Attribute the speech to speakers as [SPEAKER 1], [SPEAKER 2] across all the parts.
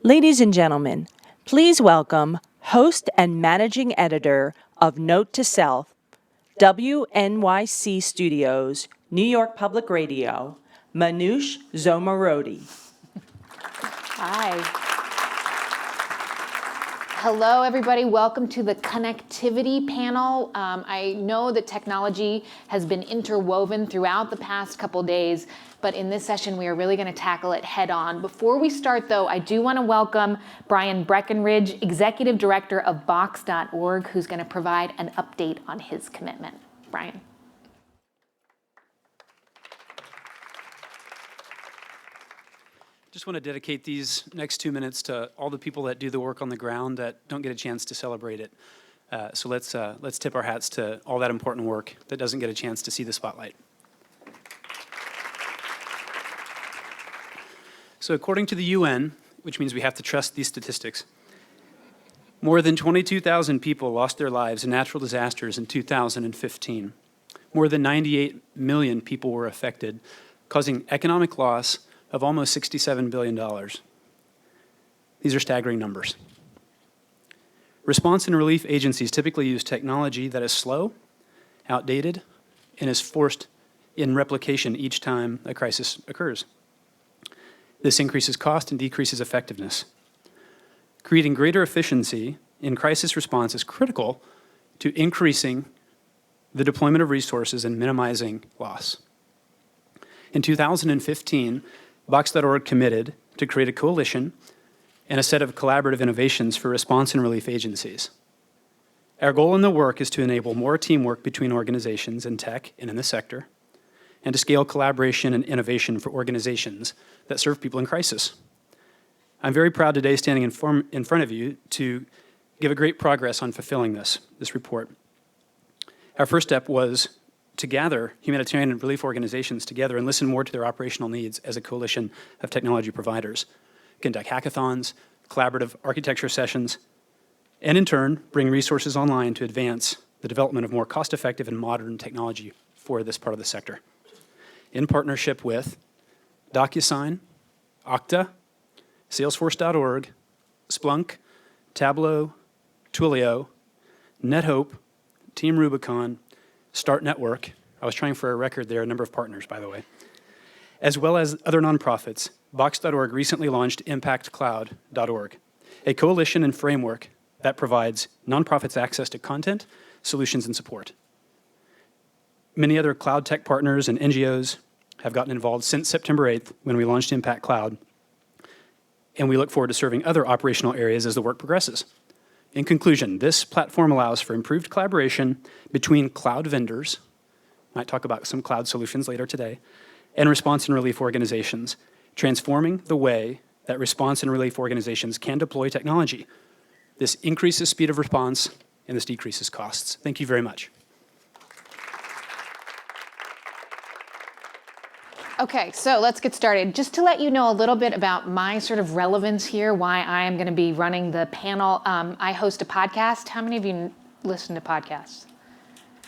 [SPEAKER 1] Ladies and gentlemen, please welcome host and managing editor of Note to Self, WNYC Studios, New York Public Radio, Manoush Zomorodi.
[SPEAKER 2] Hi. Hello, everybody. Welcome to the connectivity panel. I know that technology has been interwoven throughout the past couple days, but in this session, we are really going to tackle it head on. Before we start, though, I do want to welcome Brian Breckenridge, Executive Director of Box.org, who's going to provide an update on his commitment. Brian.
[SPEAKER 3] Just want to dedicate these next 2 minutes to all the people that do the work on the ground that don't get a chance to celebrate it. So let's tip our hats to all that important work that doesn't get a chance to see the spotlight. So according to the UN, which means we have to trust these statistics, more than 22,000 people lost their lives in natural disasters in 2015. More than 98 million people were affected, causing economic loss of almost $67 billion. These are staggering numbers. Response and relief agencies typically use technology that is slow, outdated, and is forced in replication each time a crisis occurs. This increases cost and decreases effectiveness. Creating greater efficiency in crisis response is critical to increasing the deployment of resources and minimizing loss. In 2015, Box.org committed to create a coalition and a set of collaborative innovations for response and relief agencies. Our goal in the work is to enable more teamwork between organizations in tech and in the sector, and to scale collaboration and innovation for organizations that serve people in crisis. I'm very proud today, standing in front of you, to give a great progress on fulfilling this report. Our first step was to gather humanitarian and relief organizations together and listen more to their operational needs as a coalition of technology providers, conduct hackathons, collaborative architecture sessions, and in turn, bring resources online to advance the development of more cost-effective and modern technology for this part of the sector. In partnership with DocuSign, Okta, Salesforce.org, Splunk, Tableau, Twilio, NetHope, Team Rubicon, Start Network, I was trying for a record there, a number of partners, by the way, as well as other nonprofits, Box.org recently launched ImpactCloud.org, a coalition and framework that provides nonprofits access to content, solutions, and support. Many other cloud tech partners and NGOs have gotten involved since September 8th when we launched Impact Cloud, and we look forward to serving other operational areas as the work progresses. In conclusion, this platform allows for improved collaboration between cloud vendors, might talk about some cloud solutions later today, and response and relief organizations, transforming the way that response and relief organizations can deploy technology. This increases speed of response, and this decreases costs. Thank you very much.
[SPEAKER 2] Okay, so let's get started. Just to let you know a little bit about my sort of relevance here, why I am going to be running the panel. I host a podcast. How many of you listen to podcasts?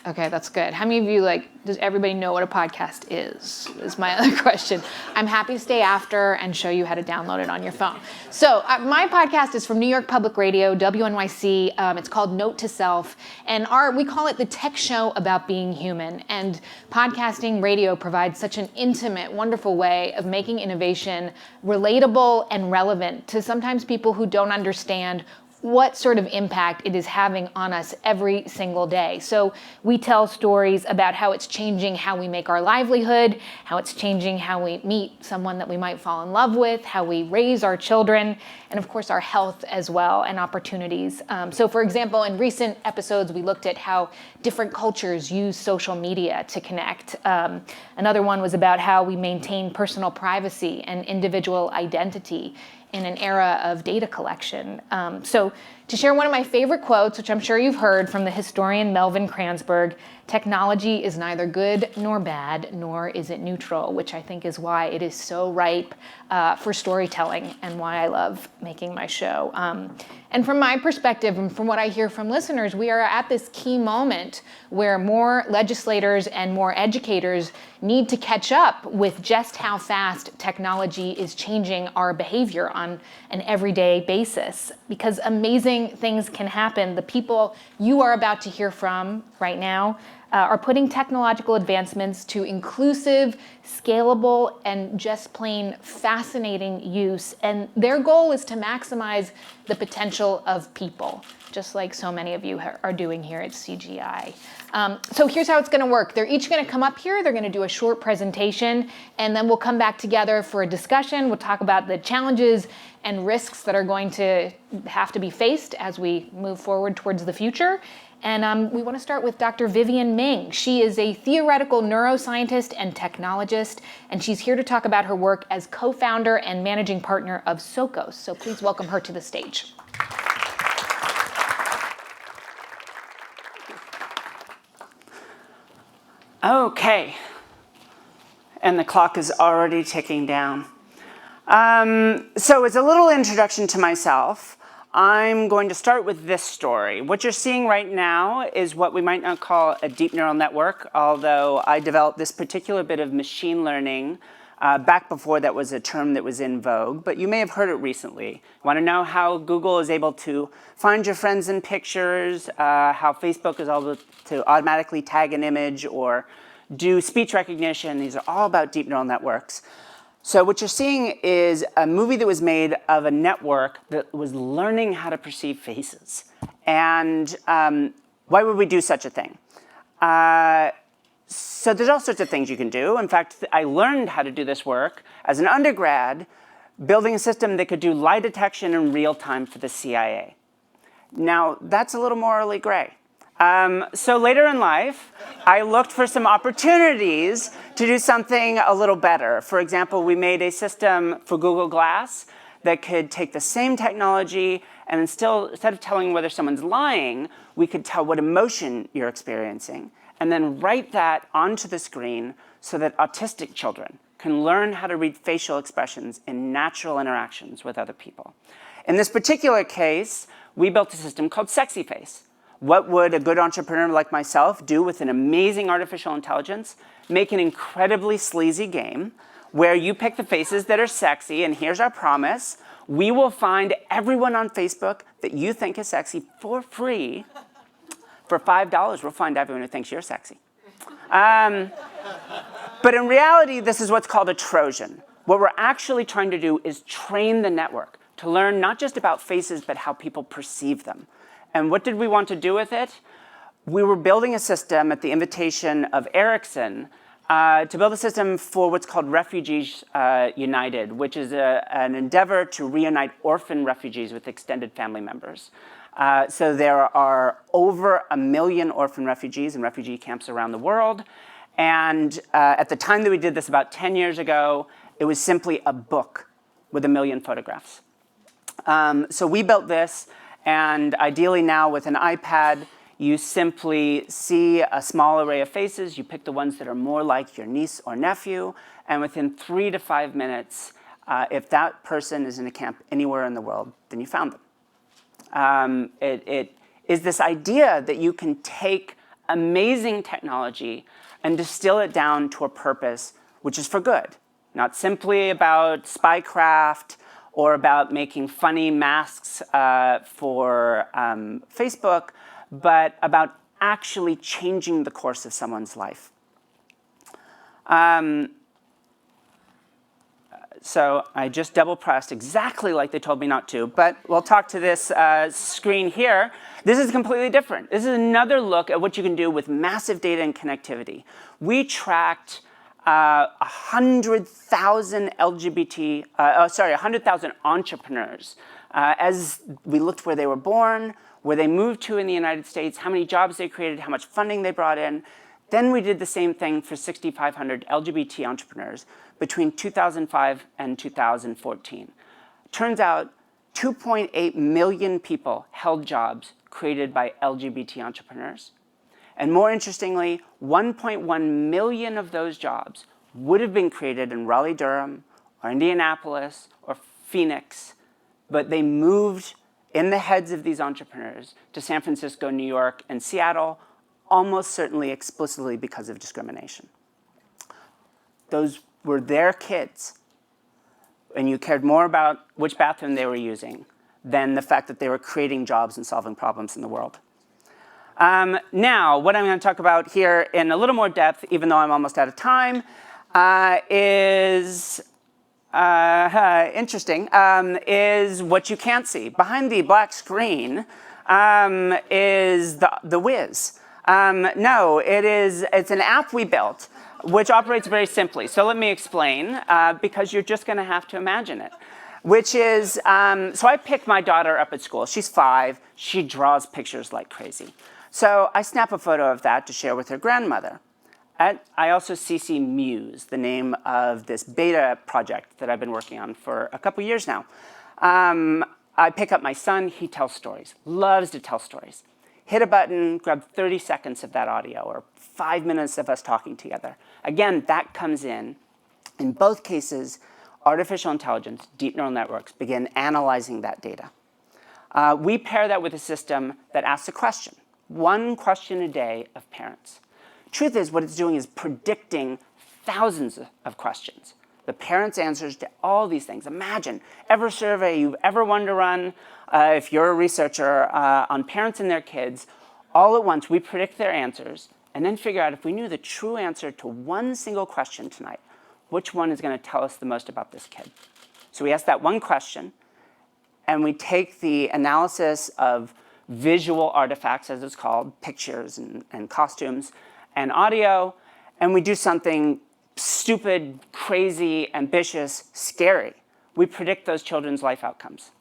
[SPEAKER 2] Okay, that's good. How many of you, does everybody know what a podcast is my other question. I'm happy to stay after and show you how to download it on your phone. So my podcast is from New York Public Radio, WNYC. It's called Note to Self. And we call it the tech show about being human. And podcasting radio provides such an intimate, wonderful way of making innovation relatable and relevant to sometimes people who don't understand what sort of impact it is having on us every single day. So we tell stories about how it's changing how we make our livelihood, how it's changing how we meet someone that we might fall in love with, how we raise our children, and of course our health as well and opportunities. So for example, in recent episodes, we looked at how different cultures use social media to connect. Another one was about how we maintain personal privacy and individual identity in an era of data collection. So to share one of my favorite quotes, which I'm sure you've heard from the historian Melvin Kranzberg: "Technology is neither good nor bad, nor is it neutral," which I think is why it is so ripe for storytelling and why I love making my show. And from my perspective, and from what I hear from listeners, we are at this key moment where more legislators and more educators need to catch up with just how fast technology is changing our behavior on an everyday basis, because amazing things can happen. The people you are about to hear from right now are putting technological advancements to inclusive, scalable, and just plain fascinating use. And their goal is to maximize the potential of people, just like so many of you are doing here at CGI. So here's how it's going to work. They're each going to come up here. They're going to do a short presentation, and then we'll come back together for a discussion. We'll talk about the challenges and risks that are going to have to be faced as we move forward towards the future. And we want to start with Dr. Vivien Ming. She is a theoretical neuroscientist and technologist, and she's here to talk about her work as co-founder and managing partner of Socos. So please welcome her to the stage.
[SPEAKER 4] Okay, and the clock is already ticking down. So as a little introduction to myself, I'm going to start with this story. What you're seeing right now is what we might not call a deep neural network, although I developed this particular bit of machine learning back before that was a term that was in vogue, but you may have heard it recently. Want to know how Google is able to find your friends in pictures, how Facebook is able to automatically tag an image or do speech recognition? These are all about deep neural networks. So what you're seeing is a movie that was made of a network that was learning how to perceive faces. And why would we do such a thing? So there's all sorts of things you can do. In fact, I learned how to do this work as an undergrad, building a system that could do lie detection in real time for the CIA. Now, that's a little morally gray. So later in life, I looked for some opportunities to do something a little better. For example, we made a system for Google Glass that could take the same technology and instead of telling whether someone's lying, we could tell what emotion you're experiencing and then write that onto the screen so that autistic children can learn how to read facial expressions in natural interactions with other people. In this particular case, we built a system called Sexy Face. What would a good entrepreneur like myself do with an amazing artificial intelligence? Make an incredibly sleazy game where you pick the faces that are sexy, and here's our promise. We will find everyone on Facebook that you think is sexy for free. For $5, we'll find everyone who thinks you're sexy. But in reality, this is what's called a Trojan. What we're actually trying to do is train the network to learn not just about faces, but how people perceive them. And what did we want to do with it? We were building a system at the invitation of Ericsson to build a system for what's called Refugees United, which is an endeavor to reunite orphan refugees with extended family members. So there are over 1 million orphan refugees in refugee camps around the world. And at the time that we did this about 10 years ago, it was simply a book with 1 million photographs. So we built this. And ideally now with an iPad, you simply see a small array of faces. You pick the ones that are more like your niece or nephew. And within 3 to 5 minutes, if that person is in a camp anywhere in the world, then you found them. It is this idea that you can take amazing technology and distill it down to a purpose which is for good. Not simply about spycraft, or about making funny masks for Facebook, but about actually changing the course of someone's life. So I just double pressed exactly like they told me not to, but we'll talk to this screen here. This is completely different. This is another look at what you can do with massive data and connectivity. We tracked 100,000 100,000 entrepreneurs as we looked where they were born, where they moved to in the United States, how many jobs they created, how much funding they brought in. Then we did the same thing for 6,500 LGBT entrepreneurs between 2005 and 2014. Turns out 2.8 million people held jobs created by LGBT entrepreneurs. And more interestingly, 1.1 million of those jobs would have been created in Raleigh-Durham or Indianapolis or Phoenix, but they moved in the heads of these entrepreneurs to San Francisco, New York, and Seattle, almost certainly explicitly because of discrimination. Those were their kids, and you cared more about which bathroom they were using than the fact that they were creating jobs and solving problems in the world. Now, what I'm going to talk about here in a little more depth, even though I'm almost out of time, is interesting, is what you can't see. Behind the black screen is the Wiz. No, it's an app we built, which operates very simply. So let me explain, because you're just going to have to imagine it. Which is, so I pick my daughter up at school. She's 5. She draws pictures like crazy. So I snap a photo of that to share with her grandmother. I also CC Muse, the name of this beta project that I've been working on for a couple years now. I pick up my son. He tells stories, loves to tell stories. Hit a button, grab 30 seconds of that audio, or 5 minutes of us talking together. Again, that comes in. In both cases, artificial intelligence, deep neural networks, begin analyzing that data. We pair that with a system that asks a question, one question a day of parents. Truth is, what it's doing is predicting thousands of questions. The parents' answers to all these things. Imagine every survey you've ever wanted to run, if you're a researcher, on parents and their kids. All at once, we predict their answers and then figure out if we knew the true answer to one single question tonight, which one is going to tell us the most about this kid. So we ask that one question, and we take the analysis of visual artifacts, as it's called, pictures and costumes, and audio, and we do something stupid, crazy, ambitious, scary. We predict those children's life outcomes.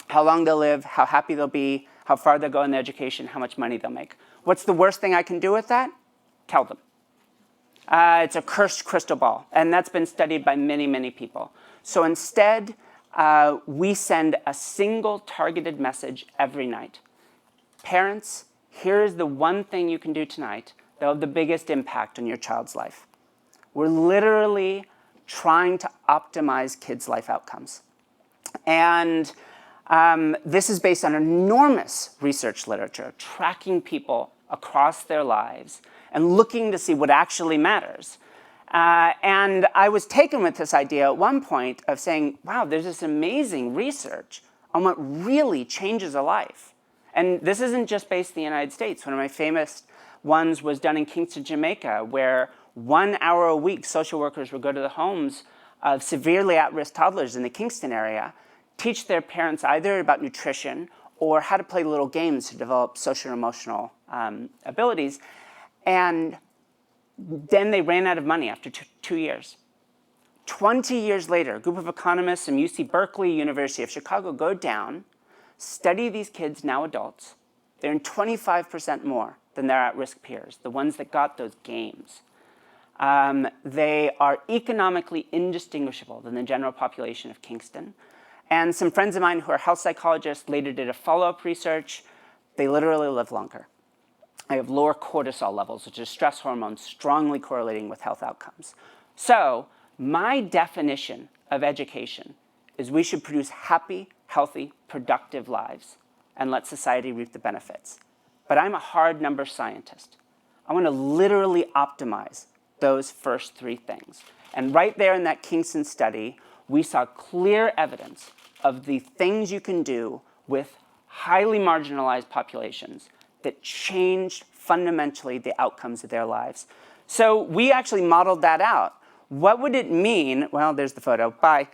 [SPEAKER 4] How long they'll live, how happy they'll be, how far they'll go in their education, how much money they'll make. What's the worst thing I can do with that? Tell them. It's a cursed crystal ball, and that's been studied by many, many people. So instead, we send a single targeted message every night. Parents, here is the one thing you can do tonight that will have the biggest impact on your child's life. We're literally trying to optimize kids' life outcomes. And this is based on enormous research literature, tracking people across their lives and looking to see what actually matters. And I was taken with this idea at one point of saying, wow, there's this amazing research on what really changes a life. And this isn't just based in the United States. One of my famous ones was done in Kingston, Jamaica, where 1 hour a week, social workers would go to the homes of severely at-risk toddlers in the Kingston area, teach their parents either about nutrition or how to play little games to develop social and emotional abilities. And then they ran out of money after 2 years. 20 years later, a group of economists from UC Berkeley, University of Chicago, go down, study these kids, now adults. They earn 25% more than their at-risk peers, the ones that got those games. They are economically indistinguishable than the general population of Kingston. And some friends of mine who are health psychologists later did a follow-up research. They literally live longer. I have lower cortisol levels, which is stress hormones strongly correlating with health outcomes. So my definition of education is we should produce happy, healthy, productive lives and let society reap the benefits. But I'm a hard number scientist. I want to literally optimize those first 3 things. And right there in that Kingston study, we saw clear evidence of the things you can do with highly marginalized populations that changed fundamentally the outcomes of their lives. So we actually modeled that out. What would it mean? Well, there's the photo. Bye.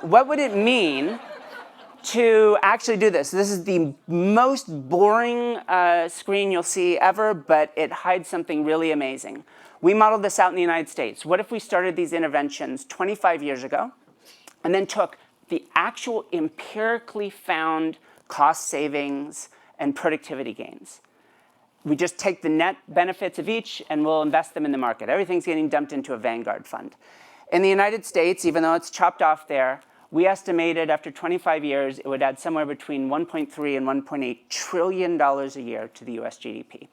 [SPEAKER 4] What would it mean to actually do this? This is the most boring screen you'll see ever, but it hides something really amazing. We modeled this out in the United States. What if we started these interventions 25 years ago and then took the actual empirically found cost savings and productivity gains? We just take the net benefits of each and we'll invest them in the market. Everything's getting dumped into a Vanguard fund. In the United States, even though it's chopped off there, We estimated after 25 years, it would add somewhere between $1.3 and $1.8 trillion a year to the US GDP.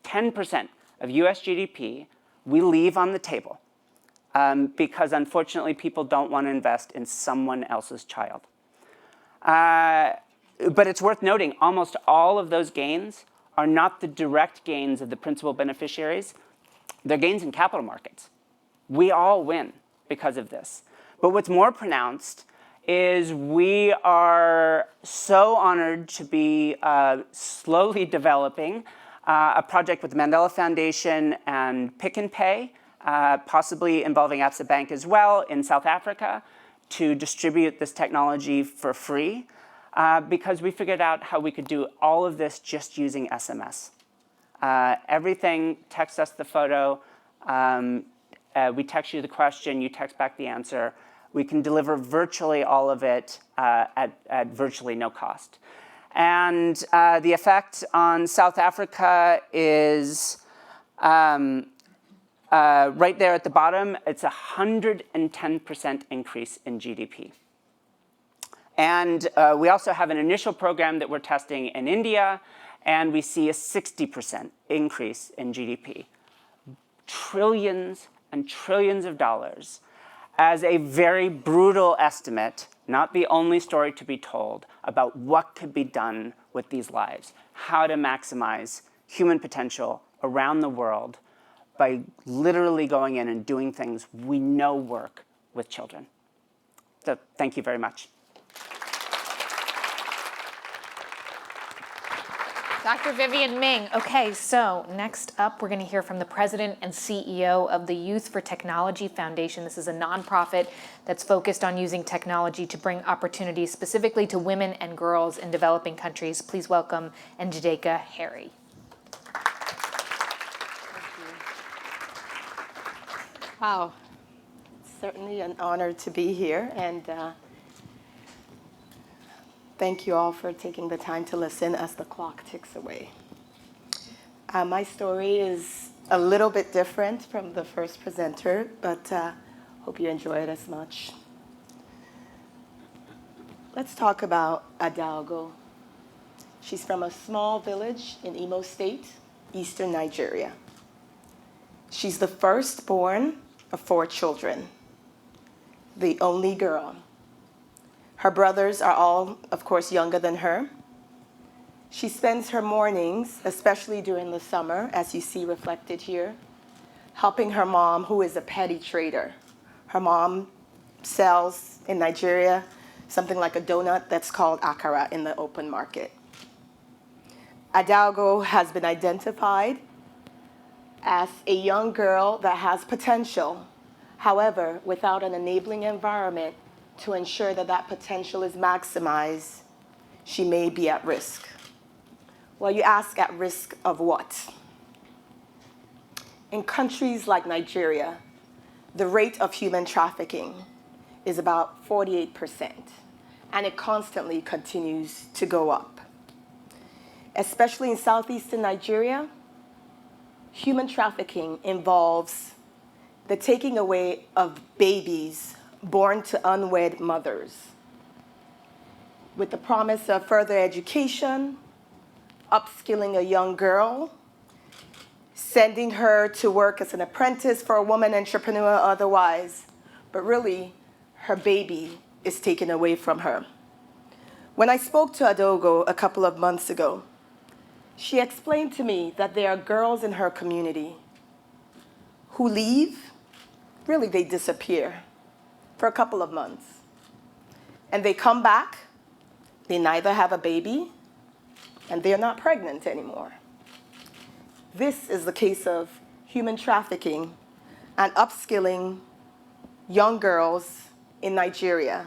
[SPEAKER 4] 10% of US GDP we leave on the table because unfortunately people don't want to invest in someone else's child. But it's worth noting, almost all of those gains are not the direct gains of the principal beneficiaries. They're gains in capital markets. We all win because of this. But what's more pronounced is we are so honored to be slowly developing a project with the Mandela Foundation and Pick and Pay, possibly involving Absa Bank as well in South Africa, to distribute this technology for free, because we figured out how we could do all of this just using SMS. Everything, text us the photo, we text you the question, you text back the answer. We can deliver virtually all of it at virtually no cost. And the effect on South Africa is right there at the bottom. It's a 110% increase in GDP. And we also have an initial program that we're testing in India, and we see a 60% increase in GDP. Trillions and trillions of dollars as a very brutal estimate, not the only story to be told, about what could be done with these lives, how to maximize human potential around the world by literally going in and doing things we know work with children. So thank you very much.
[SPEAKER 2] Dr. Vivien Ming. Okay, so next up, we're going to hear from the president and CEO of the Youth for Technology Foundation. This is a nonprofit that's focused on using technology to bring opportunities specifically to women and girls in developing countries. Please welcome Njideka Harry.
[SPEAKER 5] Wow, it's certainly an honor to be here, and thank you all for taking the time to listen as the clock ticks away. My story is a little bit different from the first presenter, but hope you enjoy it as much. Let's talk about Adalgo. She's from a small village in Imo State, eastern Nigeria. She's the firstborn of 4 children, the only girl. Her brothers are all, of course, younger than her. She spends her mornings, especially during the summer, as you see reflected here, helping her mom, who is a petty trader. Her mom sells in Nigeria something like a donut that's called akara in the open market. Adalgo has been identified as a young girl that has potential, however, without an enabling environment to ensure that that potential is maximized, she may be at risk. Well, you ask, at risk of what? In countries like Nigeria, the rate of human trafficking is about 48%, and it constantly continues to go up. Especially in southeastern Nigeria, human trafficking involves the taking away of babies born to unwed mothers, with the promise of further education, upskilling a young girl, sending her to work as an apprentice for a woman entrepreneur otherwise, but really, her baby is taken away from her. When I spoke to Adogo a couple of months ago, she explained to me that there are girls in her community who leave, really they disappear, for a couple of months. And they come back, they neither have a baby, and they're not pregnant anymore. This is the case of human trafficking and upskilling young girls in Nigeria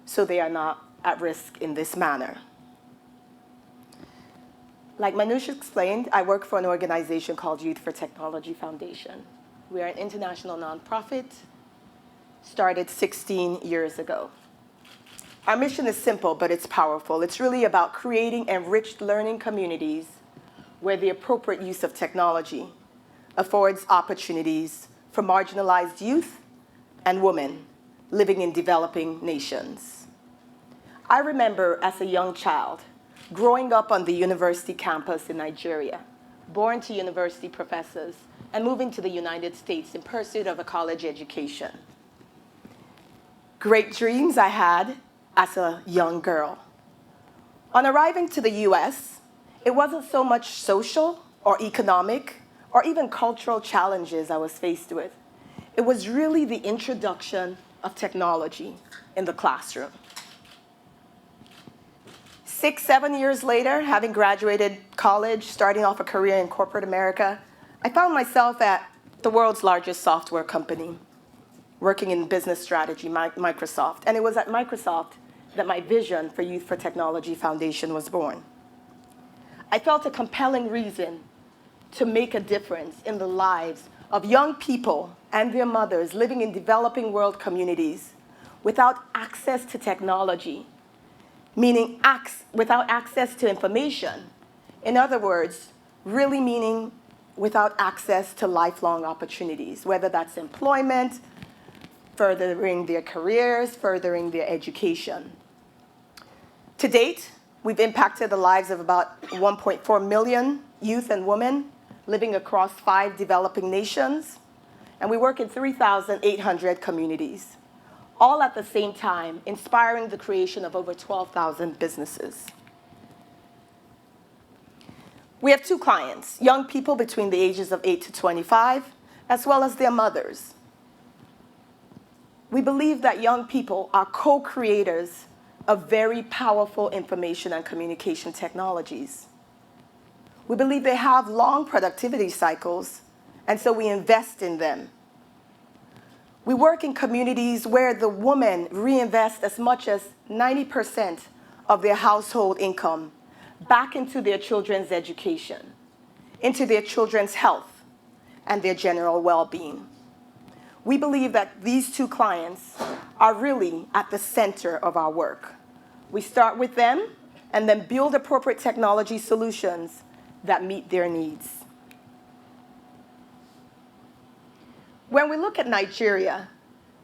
[SPEAKER 5] so they are not at risk in this manner. Like Manoush explained, I work for an organization called Youth for Technology Foundation. We are an international nonprofit, started 16 years ago. Our mission is simple, but it's powerful. It's really about creating enriched learning communities where the appropriate use of technology affords opportunities for marginalized youth and women living in developing nations. I remember as a young child growing up on the university campus in Nigeria, born to university professors, and moving to the United States in pursuit of a college education. Great dreams I had as a young girl. On arriving to the US, it wasn't so much social or economic or even cultural challenges I was faced with. It was really the introduction of technology in the classroom. 6, 7 years later, having graduated college, starting off a career in corporate America, I found myself at the world's largest software company, working in business strategy, Microsoft. And it was at Microsoft that my vision for Youth for Technology Foundation was born. I felt a compelling reason to make a difference in the lives of young people and their mothers living in developing world communities without access to technology, meaning without access to information. In other words, really meaning without access to lifelong opportunities, whether that's employment, furthering their careers, furthering their education. To date, we've impacted the lives of about 1.4 million youth and women living across 5 developing nations, and we work in 3,800 communities, all at the same time inspiring the creation of over 12,000 businesses. We have 2 clients, young people between the ages of 8 to 25, as well as their mothers. We believe that young people are co-creators of very powerful information and communication technologies. We believe they have long productivity cycles, and so we invest in them. We work in communities where the women reinvest as much as 90% of their household income back into their children's education, into their children's health, and their general well-being. We believe that these 2 clients are really at the center of our work. We start with them and then build appropriate technology solutions that meet their needs. When we look at Nigeria,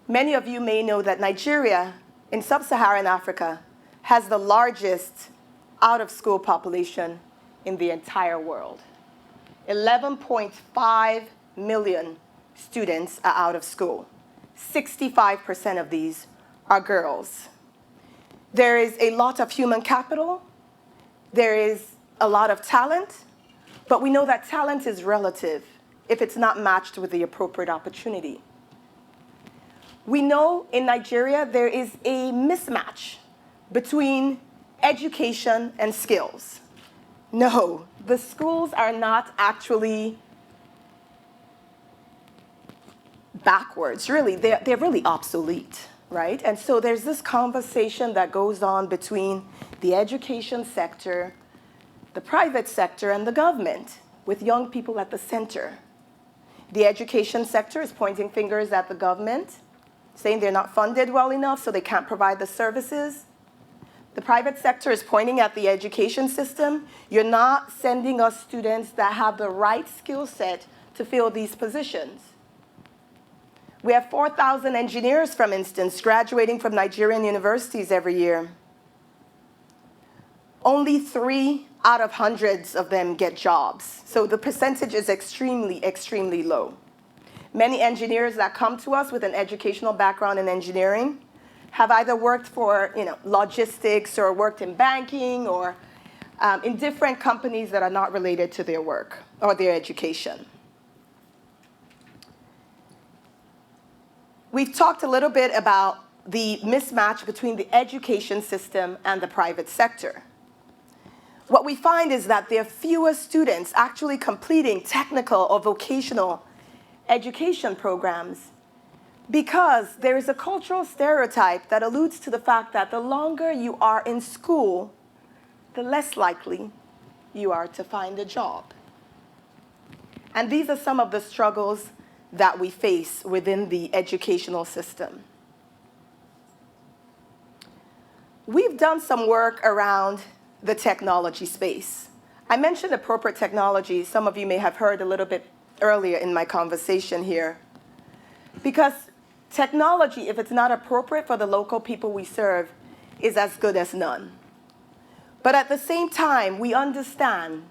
[SPEAKER 5] many of you may know that Nigeria in sub-Saharan Africa has the largest out-of-school population in the entire world. 11.5 million students are out of school. 65% of these are girls. There is a lot of human capital. There is a lot of talent, but we know that talent is relative if it's not matched with the appropriate opportunity. We know in Nigeria there is a mismatch between education and skills. No, the schools are not actually backwards, really. They're really obsolete, right? And so there's this conversation that goes on between the education sector, the private sector, and the government, with young people at the center. The education sector is pointing fingers at the government, saying they're not funded well enough, so they can't provide the services. The private sector is pointing at the education system. You're not sending us students that have the right skill set to fill these positions. We have 4,000 engineers, for instance, graduating from Nigerian universities every year. Only 3 out of hundreds of them get jobs. So the percentage is extremely, extremely low. Many engineers that come to us with an educational background in engineering have either worked for logistics or worked in banking or in different companies that are not related to their work or their education. We've talked a little bit about the mismatch between the education system and the private sector. What we find is that there are fewer students actually completing technical or vocational education programs because there is a cultural stereotype that alludes to the fact that the longer you are in school, the less likely you are to find a job. And these are some of the struggles that we face within the educational system. We've done some work around the technology space. I mentioned appropriate technology. Some of you may have heard a little bit earlier in my conversation here. Because technology, if it's not appropriate for the local people we serve, is as good as none. But at the same time, we understand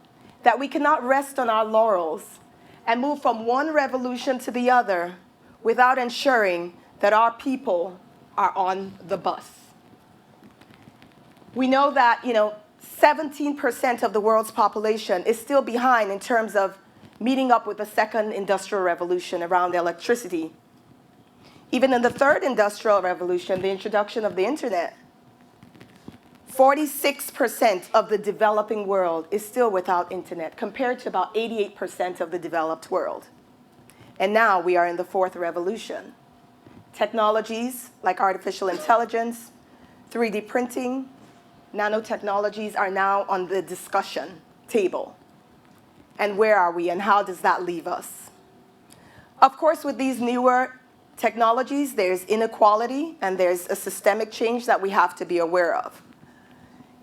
[SPEAKER 5] that we cannot rest on our laurels and move from one revolution to the other without ensuring that our people are on the bus. We know that, 17% of the world's population is still behind in terms of meeting up with the second industrial revolution around electricity. Even in the third industrial revolution, the introduction of the internet, 46% of the developing world is still without internet, compared to about 88% of the developed world. And now we are in the fourth revolution. Technologies like artificial intelligence, 3D printing, nanotechnologies are now on the discussion table. And where are we, and how does that leave us? Of course, with these newer technologies, there's inequality and there's a systemic change that we have to be aware of.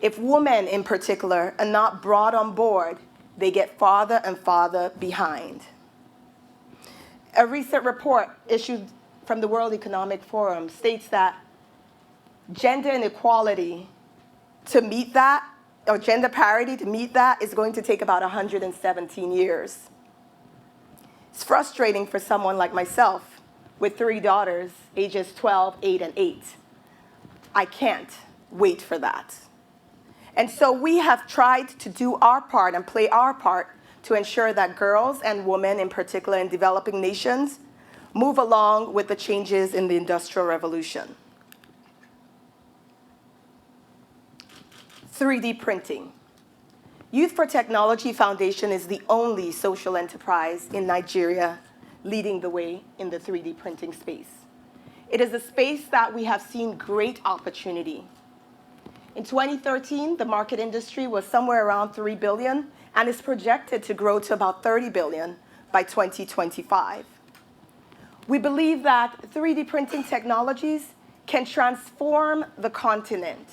[SPEAKER 5] If women in particular are not brought on board, they get farther and farther behind. A recent report issued from the World Economic Forum states that gender inequality to meet that, or gender parity to meet that, is going to take about 117 years. It's frustrating for someone like myself with 3 daughters, ages 12, 8, and 8. I can't wait for that. And so we have tried to do our part and play our part to ensure that girls and women, in particular in developing nations, move along with the changes in the Industrial Revolution. 3D printing. Youth for Technology Foundation is the only social enterprise in Nigeria leading the way in the 3D printing space. It is a space that we have seen great opportunity. In 2013, the market industry was somewhere around $3 billion and is projected to grow to about $30 billion by 2025. We believe that 3D printing technologies can transform the continent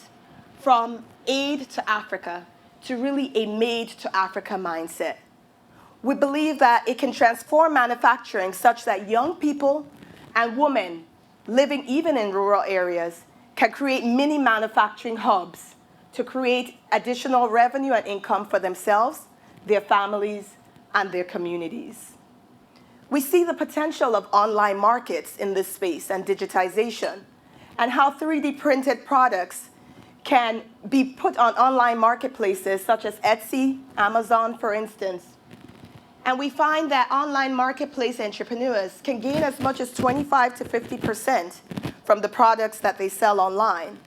[SPEAKER 5] from aid to Africa to really a made to Africa mindset. We believe that it can transform manufacturing such that young people and women living even in rural areas can create mini manufacturing hubs to create additional revenue and income for themselves, their families, and their communities. We see the potential of online markets in this space and digitization, and how 3D printed products can be put on online marketplaces such as Etsy, Amazon, for instance. And we find that online marketplace entrepreneurs can gain as much as 25 to 50% from the products that they sell online.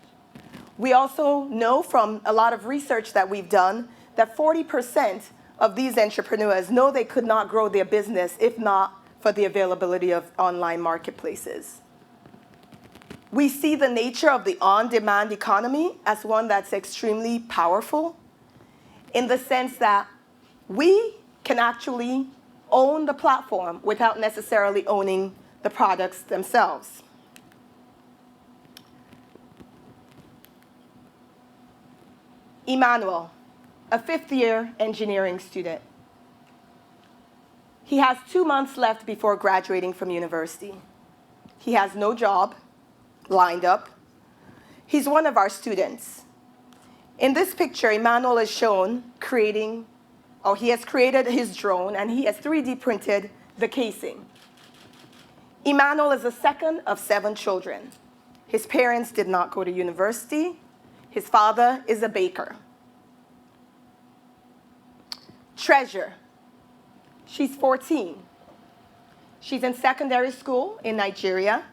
[SPEAKER 5] We also know from a lot of research that we've done that 40% of these entrepreneurs know they could not grow their business if not for the availability of online marketplaces. We see the nature of the on-demand economy as one that's extremely powerful in the sense that we can actually own the platform without necessarily owning the products themselves. Emmanuel, a fifth-year engineering student. He has 2 months left before graduating from university. He has no job lined up. He's one of our students. In this picture, Emmanuel is shown he has created his drone and he has 3D printed the casing. Emmanuel is the second of 7 children. His parents did not go to university. His father is a baker. Treasure. She's 14. She's in secondary school in Nigeria.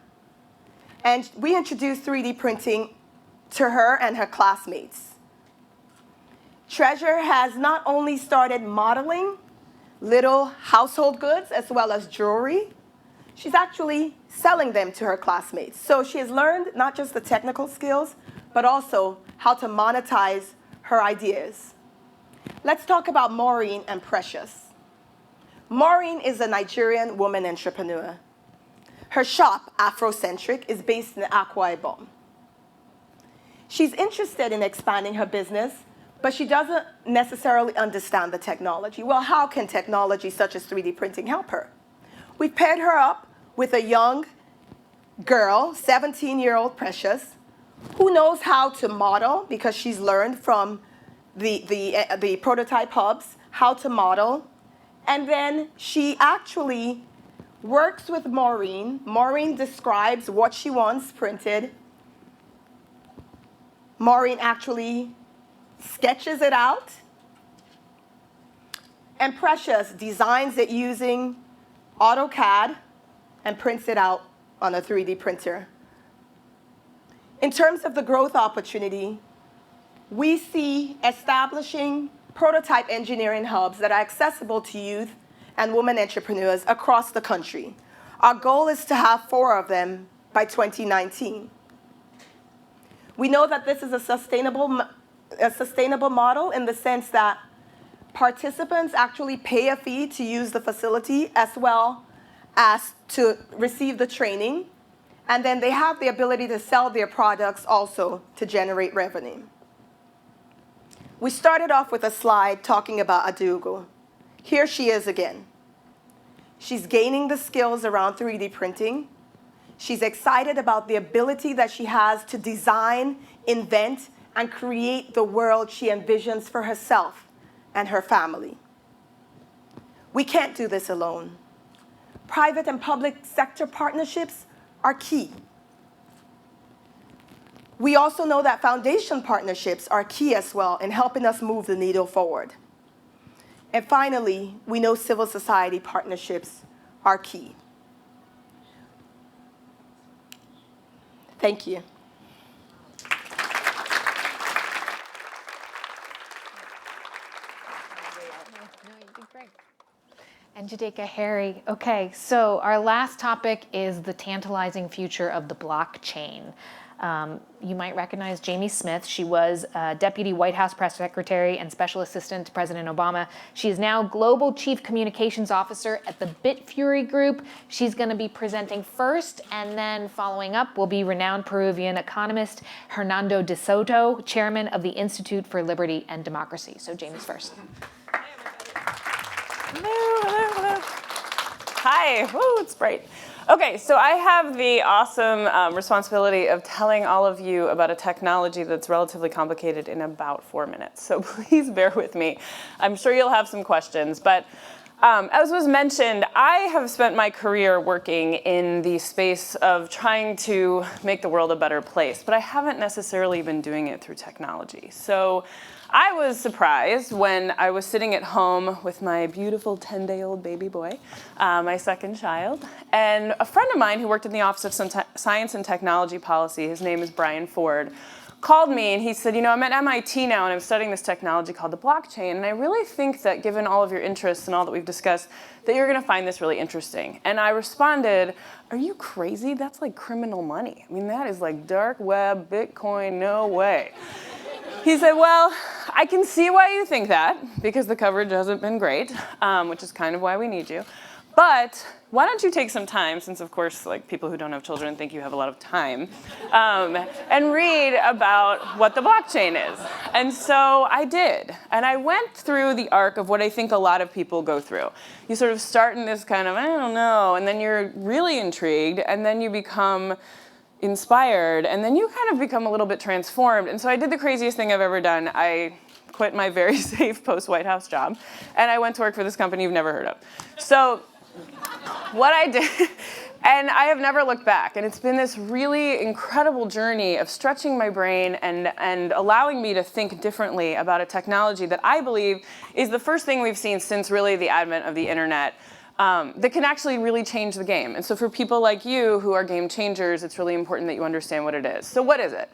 [SPEAKER 5] And we introduced 3D printing to her and her classmates. Treasure has not only started modeling little household goods as well as jewelry, she's actually selling them to her classmates. So she has learned not just the technical skills, but also how to monetize her ideas. Let's talk about Maureen and Precious. Maureen is a Nigerian woman entrepreneur. Her shop, Afrocentric, is based in Akwa Ibom. She's interested in expanding her business, but she doesn't necessarily understand the technology. Well, how can technology such as 3D printing help her? We paired her up with a young girl, 17-year-old Precious, who knows how to model, because she's learned from the prototype hubs how to model. And then she actually works with Maureen. Maureen describes what she wants printed. Maureen actually sketches it out. And Precious designs it using AutoCAD and prints it out on a 3D printer. In terms of the growth opportunity, we see establishing prototype engineering hubs that are accessible to youth and women entrepreneurs across the country. Our goal is to have 4 of them by 2019. We know that this is a sustainable model in the sense that participants actually pay a fee to use the facility as well as to receive the training, and then they have the ability to sell their products also to generate revenue. We started off with a slide talking about Adugo. Here she is again. She's gaining the skills around 3D printing. She's excited about the ability that she has to design, invent, and create the world she envisions for herself and her family. We can't do this alone. Private and public sector partnerships are key. We also know that foundation partnerships are key as well in helping us move the needle forward. And finally, we know civil society partnerships are key. Thank you.
[SPEAKER 2] No, you did great. And Jadeka, Harry. Okay, so our last topic is the tantalizing future of the blockchain. You might recognize Jamie Smith. She was Deputy White House Press Secretary and Special Assistant to President Obama. She is now Global Chief Communications Officer at the Bitfury Group. She's going to be presenting first, and then following up will be renowned Peruvian economist Hernando de Soto, Chairman of the Institute for Liberty and Democracy. So Jamie's first.
[SPEAKER 6] Hello. Hi, woo, it's bright. Okay, so I have the awesome responsibility of telling all of you about a technology that's relatively complicated in about 4 minutes. So please bear with me. I'm sure you'll have some questions, but as was mentioned, I have spent my career working in the space of trying to make the world a better place, but I haven't necessarily been doing it through technology. So I was surprised when I was sitting at home with my beautiful 10-day-old baby boy, my second child, and a friend of mine who worked in the Office of Science and Technology Policy, his name is Brian Ford, called me and he said, you know, I'm at MIT now and I'm studying this technology called the blockchain, and I really think that given all of your interests and all that we've discussed, that you're going to find this really interesting. And I responded, are you crazy? That's like criminal money. I mean, that is like dark web, Bitcoin, no way. He said, well, I can see why you think that, because the coverage hasn't been great, which is kind of why we need you. But why don't you take some time, since of course, like people who don't have children think you have a lot of time, and read about what the blockchain is. And so I did. And I went through the arc of what I think a lot of people go through. You sort of start in this kind of, I don't know, and then you're really intrigued, and then you become inspired, and then you kind of become a little bit transformed. And so I did the craziest thing I've ever done. I quit my very safe post-White House job, and I went to work for this company you've never heard of. So what I did, and I have never looked back, and it's been this really incredible journey of stretching my brain and allowing me to think differently about a technology that I believe is the first thing we've seen since really the advent of the internet that can actually really change the game. And so for people like you who are game changers, it's really important that you understand what it is. So what is it?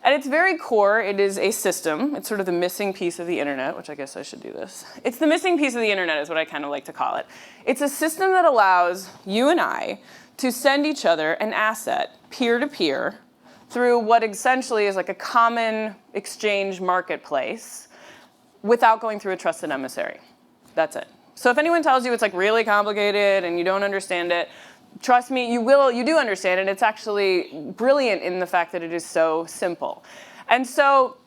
[SPEAKER 6] At its very core, it is a system. It's sort of the missing piece of the internet, which I guess I should do this. It's the missing piece of the internet is what I kind of like to call it. It's a system that allows you and I to send each other an asset peer-to-peer through what essentially is like a common exchange marketplace without going through a trusted emissary. That's it. So if anyone tells you it's like really complicated and you don't understand it, trust me, you do understand it. It's actually brilliant in the fact that it is so simple. And so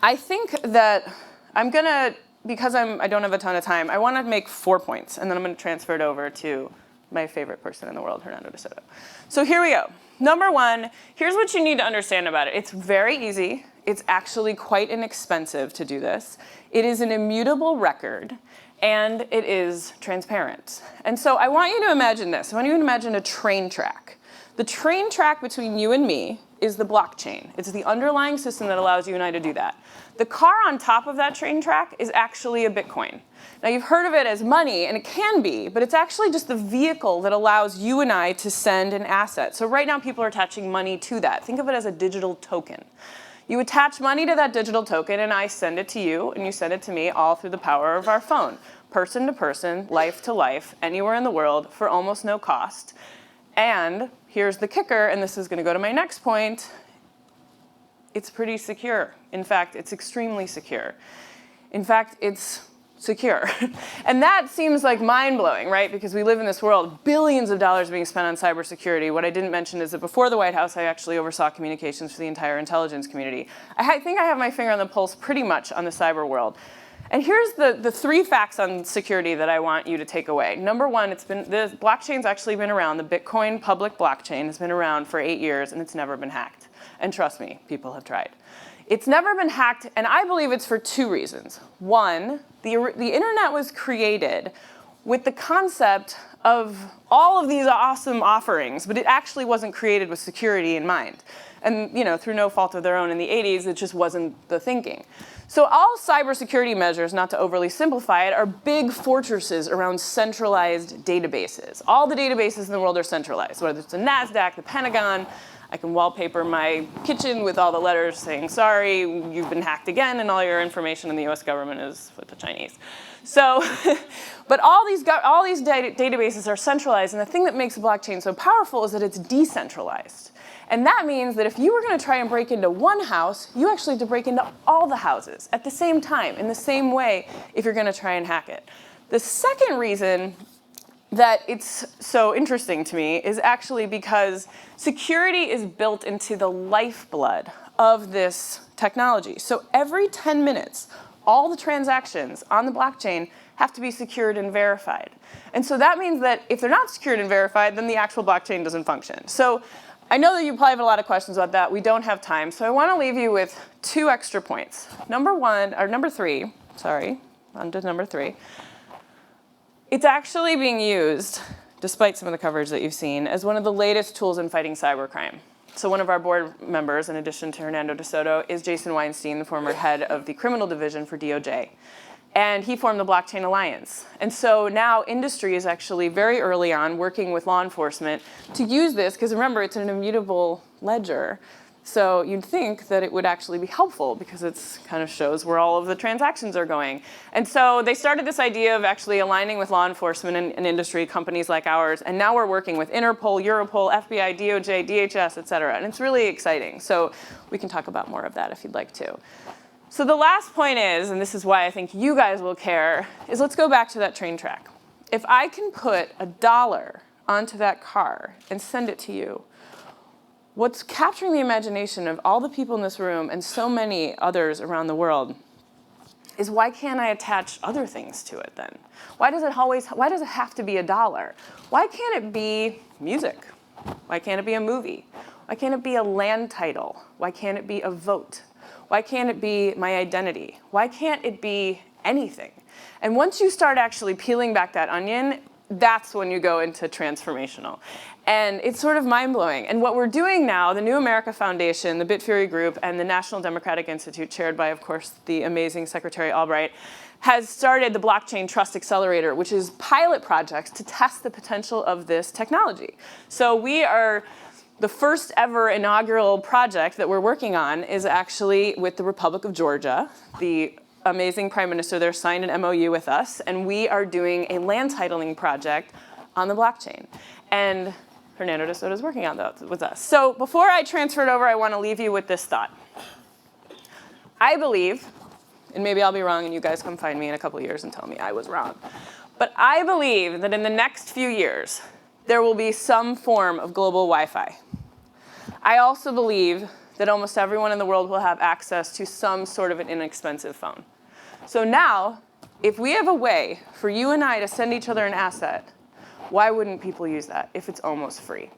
[SPEAKER 6] I think that I'm gonna, because I don't have a ton of time, I wanna make 4 points, and then I'm gonna transfer it over to my favorite person in the world, Hernando de Soto. So here we go. number one, here's what you need to understand about it. It's very easy. It's actually quite inexpensive to do this. It is an immutable record, and it is transparent. And so I want you to imagine this. I want you to imagine a train track. The train track between you and me is the blockchain. It's the underlying system that allows you and I to do that. The car on top of that train track is actually a Bitcoin. Now, you've heard of it as money, and it can be, but it's actually just the vehicle that allows you and I to send an asset. So right now, people are attaching money to that. Think of it as a digital token. You attach money to that digital token, and I send it to you, and you send it to me, all through the power of our phone. Person to person, life to life, anywhere in the world, for almost no cost. And here's the kicker, and this is going to go to my next point. It's pretty secure. In fact, it's extremely secure. In fact, it's secure. And that seems like mind-blowing, right? Because we live in this world, billions of dollars being spent on cybersecurity. What I didn't mention is that before the White House, I actually oversaw communications for the entire intelligence community. I think I have my finger on the pulse pretty much on the cyber world. And here's the three facts on security that I want you to take away. Number one, the blockchain's actually been around. The Bitcoin public blockchain has been around for 8 years, and it's never been hacked. And trust me, people have tried. It's never been hacked, and I believe it's for two reasons. One, the internet was created with the concept of all of these awesome offerings, but it actually wasn't created with security in mind. And through no fault of their own in the 80s, it just wasn't the thinking. So all cybersecurity measures, not to overly simplify it, are big fortresses around centralized databases. All the databases in the world are centralized, whether it's the NASDAQ, the Pentagon. I can wallpaper my kitchen with all the letters saying, sorry, you've been hacked again, and all your information in the US government is with the Chinese. So, but all these databases are centralized, and the thing that makes the blockchain so powerful is that it's decentralized. And that means that if you were going to try and break into one house, you actually have to break into all the houses at the same time, in the same way, if you're going to try and hack it. The second reason that it's so interesting to me is actually because security is built into the lifeblood of this technology. So every 10 minutes, all the transactions on the blockchain have to be secured and verified. And so that means that if they're not secured and verified, then the actual blockchain doesn't function. So I know that you probably have a lot of questions about that. We don't have time. So I want to leave you with 2 extra points. Number 3, on to number 3. It's actually being used, despite some of the coverage that you've seen, as one of the latest tools in fighting cybercrime. So one of our board members, in addition to Hernando de Soto, is Jason Weinstein, the former head of the criminal division for DOJ. And he formed the Blockchain Alliance. And so now industry is actually very early on working with law enforcement to use this, because remember, it's an immutable ledger. So you'd think that it would actually be helpful because it kind of shows where all of the transactions are going. And so they started this idea of actually aligning with law enforcement and industry companies like ours. And now we're working with Interpol, Europol, FBI, DOJ, DHS, et cetera. And it's really exciting. So we can talk about more of that if you'd like to. So the last point is, and this is why I think you guys will care, is let's go back to that train track. If I can put $1 onto that car and send it to you, what's capturing the imagination of all the people in this room and so many others around the world is, why can't I attach other things to it then? Why does it have to be $1? Why can't it be music? Why can't it be a movie? Why can't it be a land title? Why can't it be a vote? Why can't it be my identity? Why can't it be anything? And once you start actually peeling back that onion, that's when you go into transformational. And it's sort of mind-blowing. And what we're doing now, the New America Foundation, the Bitfury Group, and the National Democratic Institute, chaired by, of course, the amazing Secretary Albright, has started the Blockchain Trust Accelerator, which is pilot projects to test the potential of this technology. So we are the first ever inaugural project that we're working on is actually with the Republic of Georgia. The amazing prime minister there signed an MOU with us, and we are doing a land titling project on the blockchain. And Hernando de Soto is working on that with us. So before I transfer it over, I want to leave you with this thought. I believe, and maybe I'll be wrong and you guys come find me in a couple of years and tell me I was wrong, but I believe that in the next few years, there will be some form of global Wi-Fi. I also believe that almost everyone in the world will have access to some sort of an inexpensive phone. So now, if we have a way for you and I to send each other an asset, why wouldn't people use that if it's almost free?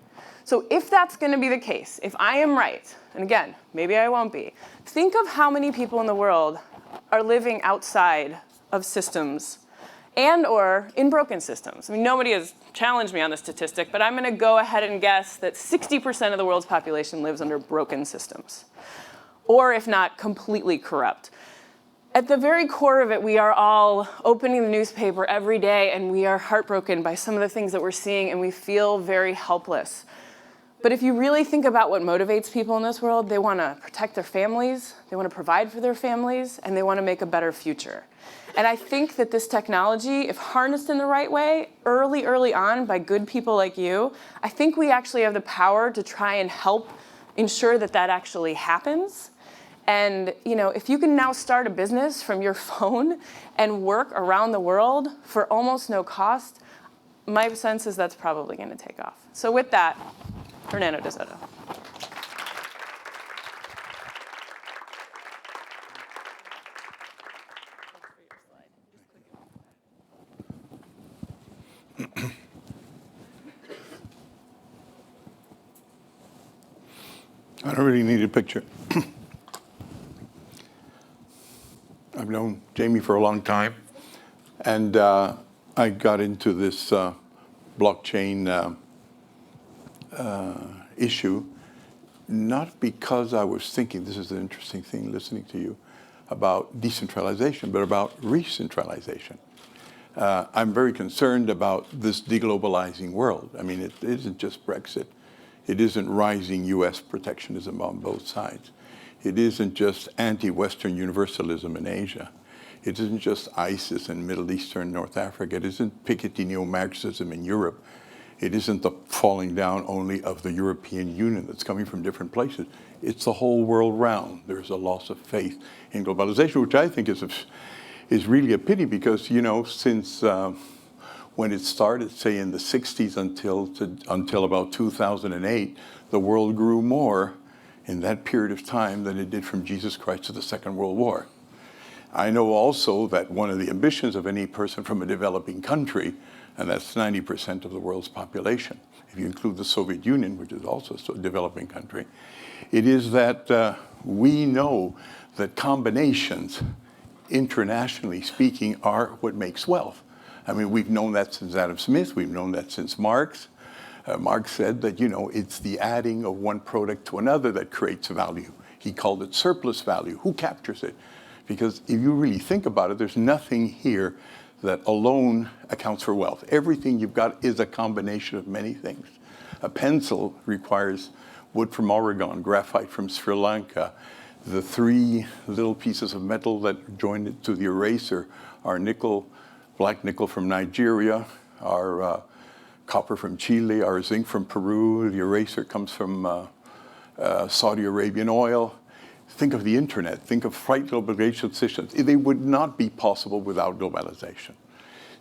[SPEAKER 6] So if that's going to be the case, if I am right, and again, maybe I won't be, think of how many people in the world are living outside of systems and or in broken systems. I mean, nobody has challenged me on this statistic, but I'm going to go ahead and guess that 60% of the world's population lives under broken systems, or if not, completely corrupt. At the very core of it, we are all opening the newspaper every day, and we are heartbroken by some of the things that we're seeing, and we feel very helpless. But if you really think about what motivates people in this world, they want to protect their families, they want to provide for their families, and they want to make a better future. And I think that this technology, if harnessed in the right way, early on by good people like you, I think we actually have the power to try and help ensure that that actually happens. And if you can now start a business from your phone and work around the world for almost no cost, my sense is that's probably going to take off. So with that, Fernando de Soto.
[SPEAKER 7] I don't really need a picture. I've known Jamie for a long time, and I got into this blockchain issue not because I was thinking, this is an interesting thing listening to you, about decentralization, but about re-centralization. I'm very concerned about this deglobalizing world. I mean, it isn't just Brexit. It isn't rising U.S. protectionism on both sides. It isn't just anti-Western universalism in Asia. It isn't just ISIS in Middle Eastern North Africa. It isn't Piketty neo-Marxism in Europe. It isn't the falling down only of the European Union that's coming from different places. It's the whole world round. There's a loss of faith in globalization, which I think is really a pity because, since when it started, say, in the 60s until about 2008, the world grew more in that period of time than it did from Jesus Christ to the Second World War. I know also that one of the ambitions of any person from a developing country, and that's 90% of the world's population, if you include the Soviet Union, which is also a developing country, it is that we know that combinations, internationally speaking, are what makes wealth. I mean, we've known that since Adam Smith, we've known that since Marx. Marx said that, it's the adding of one product to another that creates value. He called it surplus value. Who captures it? Because if you really think about it, there's nothing here that alone accounts for wealth. Everything you've got is a combination of many things. A pencil requires wood from Oregon, graphite from Sri Lanka. The three little pieces of metal that join it to the eraser are nickel, black nickel from Nigeria, our copper from Chile, our zinc from Peru. The eraser comes from Saudi Arabian oil. Think of the internet. Think of freight globalization systems. They would not be possible without globalization.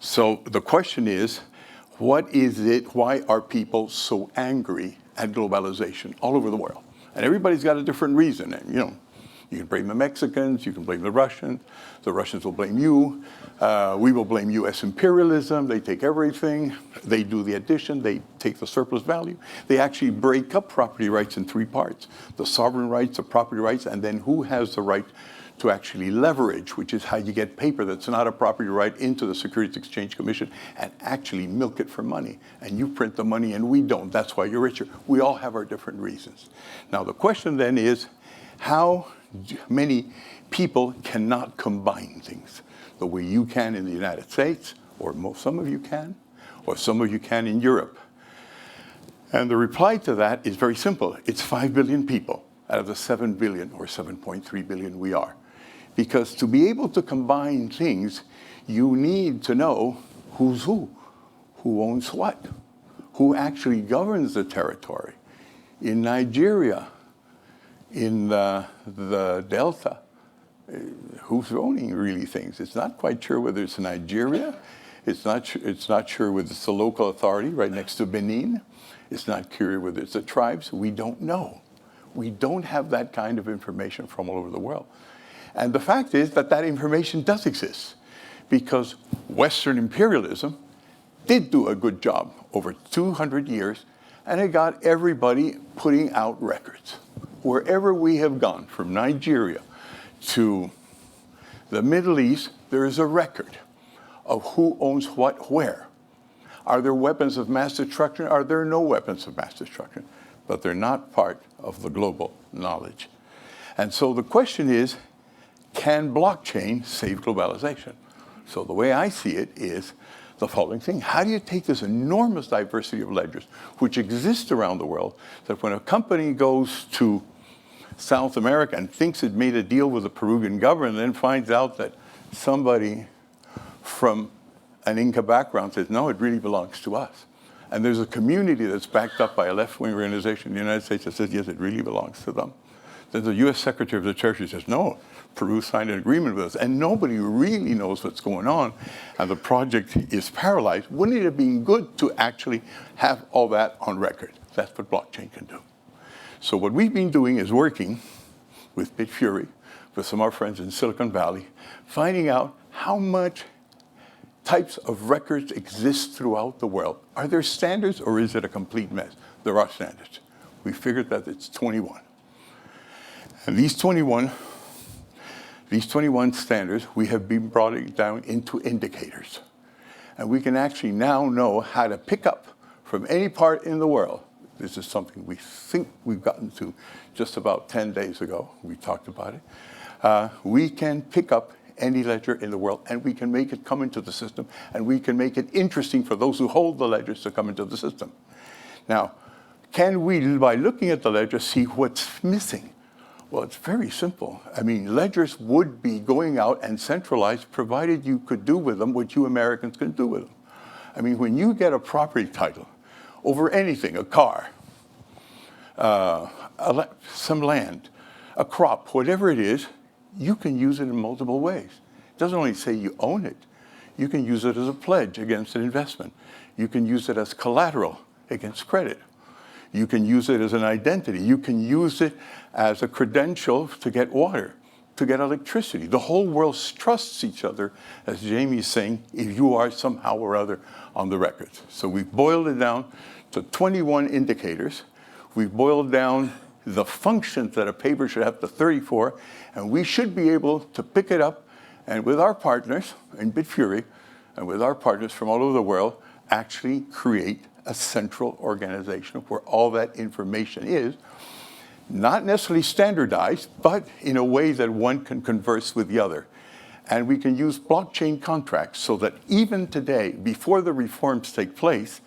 [SPEAKER 7] So the question is, what is it? Why are people so angry at globalization all over the world? And everybody's got a different reason. And, you can blame the Mexicans, you can blame the Russians will blame you, we will blame US imperialism, they take everything, they do the addition, they take the surplus value. They actually break up property rights in three parts: the sovereign rights, the property rights, and then who has the right to actually leverage, which is how you get paper that's not a property right into the Securities Exchange Commission and actually milk it for money. And you print the money and we don't. That's why you're richer. We all have our different reasons. Now the question then is, how many people cannot combine things the way you can in the United States, or some of you can, or some of you can in Europe? And the reply to that is very simple. It's 5 billion people out of the 7 billion or 7.3 billion we are. Because to be able to combine things, you need to know who's who owns what, who actually governs the territory. In Nigeria, in the Delta, who's owning really things? It's not quite sure whether it's Nigeria. It's not sure whether it's the local authority right next to Benin. It's not clear whether it's the tribes. We don't know. We don't have that kind of information from all over the world. And the fact is that information does exist, because Western imperialism did do a good job over 200 years, and it got everybody putting out records. Wherever we have gone, from Nigeria to the Middle East, there is a record of who owns what where. Are there weapons of mass destruction? Are there no weapons of mass destruction? But they're not part of the global knowledge. And so the question is, can blockchain save globalization? So the way I see it is the following thing. How do you take this enormous diversity of ledgers, which exists around the world, that when a company goes to South America and thinks it made a deal with the Peruvian government, and then finds out that somebody from an Inca background says, no, it really belongs to us. And there's a community that's backed up by a left-wing organization in the United States that says, yes, it really belongs to them. Then the U.S. Secretary of the Treasury says, no, Peru signed an agreement with us, and nobody really knows what's going on, and the project is paralyzed. Wouldn't it have been good to actually have all that on record? That's what blockchain can do. So what we've been doing is working with Bitfury, with some of our friends in Silicon Valley, finding out how much types of records exist throughout the world. Are there standards, or is it a complete mess? There are standards. We figured that it's 21. And these 21 standards, we have been brought it down into indicators. And we can actually now know how to pick up from any part in the world. This is something we think we've gotten to just about 10 days ago. We talked about it. We can pick up any ledger in the world, and we can make it come into the system, and we can make it interesting for those who hold the ledgers to come into the system. Now, can we, by looking at the ledger, see what's missing? Well, it's very simple. I mean, ledgers would be going out and centralized, provided you could do with them what you Americans can do with them. I mean, when you get a property title over anything, a car, some land, a crop, whatever it is, you can use it in multiple ways. It doesn't only say you own it. You can use it as a pledge against an investment. You can use it as collateral against credit. You can use it as an identity. You can use it as a credential to get water, to get electricity. The whole world trusts each other, as Jamie's saying, if you are somehow or other on the records. So we've boiled it down to 21 indicators. We've boiled down the functions that a paper should have to 34, and we should be able to pick it up and with our partners in Bitfury and with our partners from all over the world actually create a central organization where all that information is, not necessarily standardized, but in a way that one can converse with the other. And we can use blockchain contracts so that even today, before the reforms take place,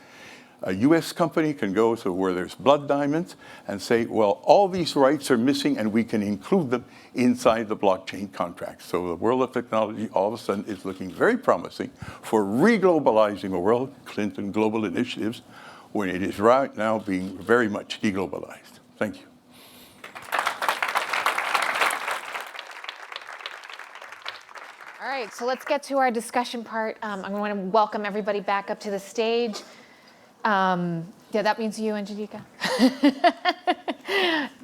[SPEAKER 7] a US company can go to where there's blood diamonds and say, well, all these rights are missing, and we can include them inside the blockchain contract. So the world of technology all of a sudden is looking very promising for reglobalizing a world, Clinton global initiatives, when it is right now being very much deglobalized. Thank you.
[SPEAKER 2] All right, so let's get to our discussion part. I'm going to welcome everybody back up to the stage. Yeah, that means you, Angelica.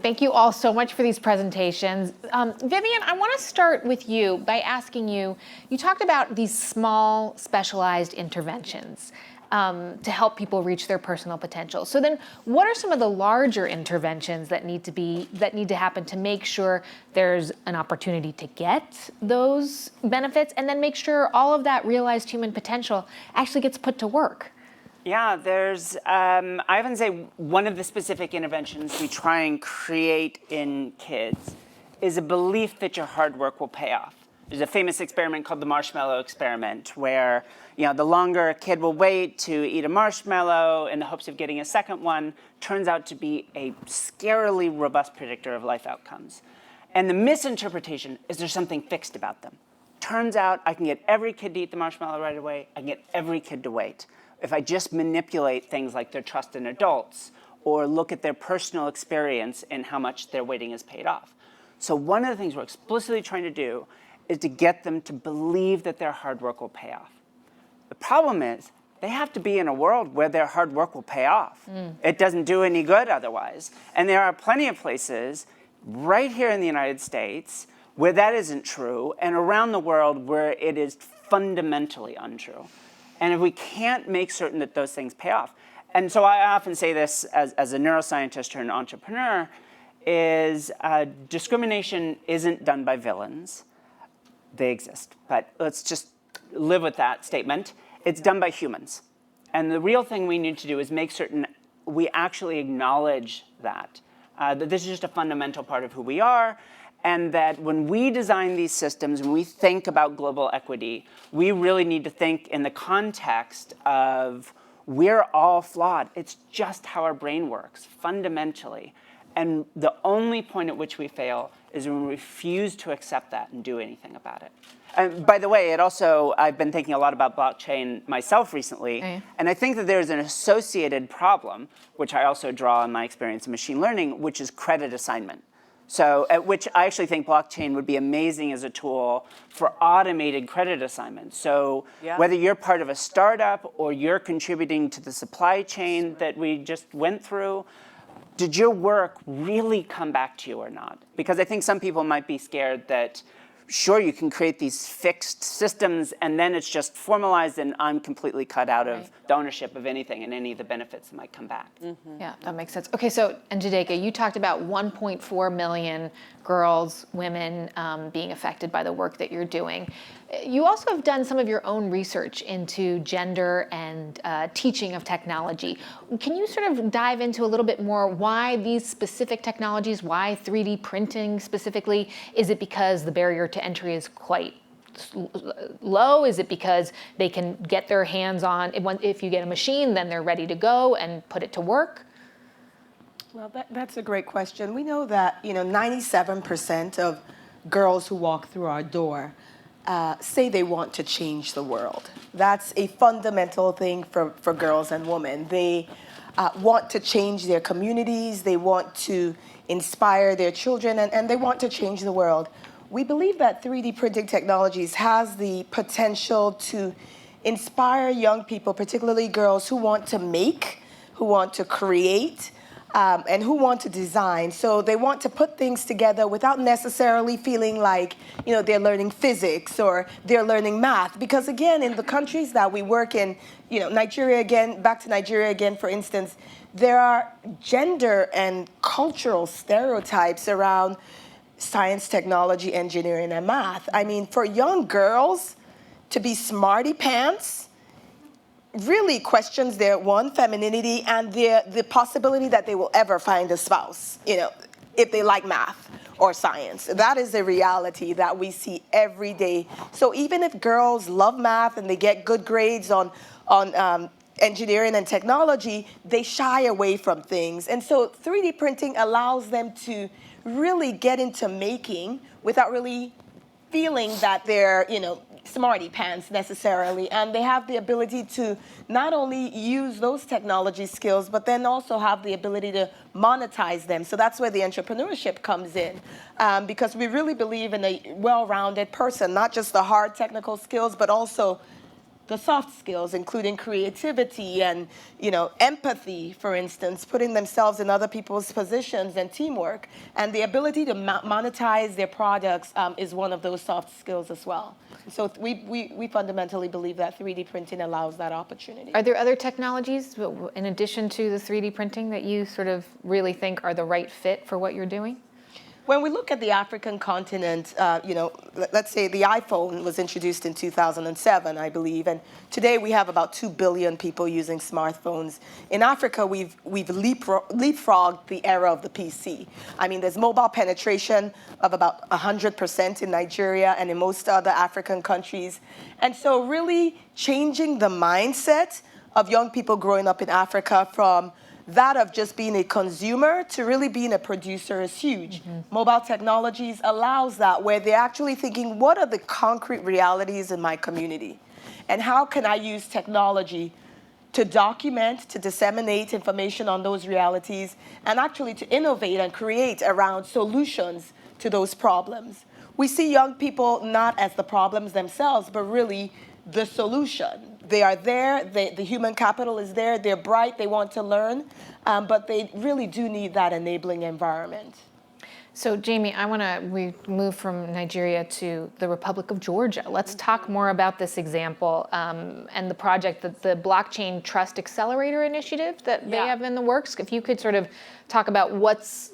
[SPEAKER 2] Thank you all so much for these presentations. Vivien, I want to start with you by asking you, you talked about these small, specialized interventions to help people reach their personal potential. So then what are some of the larger interventions that need to happen to make sure there's an opportunity to get those benefits, and then make sure all of that realized human potential actually gets put to work?
[SPEAKER 4] Yeah, there's, I often say one of the specific interventions we try and create in kids is a belief that your hard work will pay off. There's a famous experiment called the marshmallow experiment where, the longer a kid will wait to eat a marshmallow in the hopes of getting a second one, turns out to be a scarily robust predictor of life outcomes. And the misinterpretation is there's something fixed about them. Turns out I can get every kid to eat the marshmallow right away. I can get every kid to wait. If I just manipulate things like their trust in adults or look at their personal experience and how much their waiting is paid off. So one of the things we're explicitly trying to do is to get them to believe that their hard work will pay off. The problem is they have to be in a world where their hard work will pay off. It doesn't do any good otherwise. And there are plenty of places right here in the United States where that isn't true, and around the world where it is fundamentally untrue. And if we can't make certain that those things pay off, and so I often say this as a neuroscientist or an entrepreneur, is discrimination isn't done by villains. They exist, but let's just live with that statement. It's done by humans. And the real thing we need to do is make certain we actually acknowledge that this is just a fundamental part of who we are, and that when we design these systems, when we think about global equity, we really need to think in the context of we're all flawed. It's just how our brain works, fundamentally. And the only point at which we fail is when we refuse to accept that and do anything about it. And by the way, I've been thinking a lot about blockchain myself recently, and I think that there's an associated problem, which I also draw on my experience in machine learning, which is credit assignment. So, at which I actually think blockchain would be amazing as a tool for automated credit assignment. So, whether you're part of a startup or you're contributing to the supply chain that we just went through, did your work really come back to you or not? Because I think some people might be scared that, sure, you can create these fixed systems and then it's just formalized and I'm completely cut out of the ownership of anything and any of the benefits that might come back.
[SPEAKER 2] Yeah, that makes sense. Okay, so, and Jadeka, you talked about 1.4 million girls, women being affected by the work that you're doing. You also have done some of your own research into gender and teaching of technology. Can you sort of dive into a little bit more why these specific technologies, why 3D printing specifically? Is it because the barrier to entry is quite low? Is it because they can get their hands on, if you get a machine, then they're ready to go and put it to work?
[SPEAKER 5] Well, that's a great question. We know that 97% of girls who walk through our door say they want to change the world. That's a fundamental thing for girls and women. They want to change their communities, they want to inspire their children, and they want to change the world. We believe that 3D printing technologies has the potential to inspire young people, particularly girls who want to make, who want to create, and who want to design. So they want to put things together without necessarily feeling like, they're learning physics or they're learning math. Because again, in the countries that we work in, Nigeria again, back to Nigeria again, for instance, there are gender and cultural stereotypes around science, technology, engineering, and math. I mean, for young girls to be smarty pants really questions their femininity and the possibility that they will ever find a spouse, if they like math or science. That is a reality that we see every day. So even if girls love math and they get good grades on engineering and technology, they shy away from things. And so 3D printing allows them to really get into making without really feeling that they're, smarty pants necessarily. And they have the ability to not only use those technology skills, but then also have the ability to monetize them. So that's where the entrepreneurship comes in, because we really believe in a well-rounded person, not just the hard technical skills, but also the soft skills, including creativity and, empathy, for instance, putting themselves in other people's positions and teamwork. And the ability to monetize their products is one of those soft skills as well. So we fundamentally believe that 3D printing allows that opportunity.
[SPEAKER 2] Are there other technologies, in addition to the 3D printing, that you sort of really think are the right fit for what you're doing?
[SPEAKER 5] When we look at the African continent, let's say the iPhone was introduced in 2007, I believe, and today we have about 2 billion people using smartphones. In Africa, we've leapfrogged the era of the PC. I mean, there's mobile penetration of about 100% in Nigeria and in most other African countries. And so really changing the mindset of young people growing up in Africa from that of just being a consumer to really being a producer is huge. Mobile technologies allows that, where they're actually thinking, what are the concrete realities in my community? And how can I use technology to document, to disseminate information on those realities, and actually to innovate and create around solutions to those problems? We see young people not as the problems themselves, but really the solution. They are there, the human capital is there, they're bright, they want to learn, but they really do need that enabling environment.
[SPEAKER 2] So Jamie, we move from Nigeria to the Republic of Georgia. Let's talk more about this example and the project, the Blockchain Trust Accelerator Initiative that they have in the works. If you could sort of talk about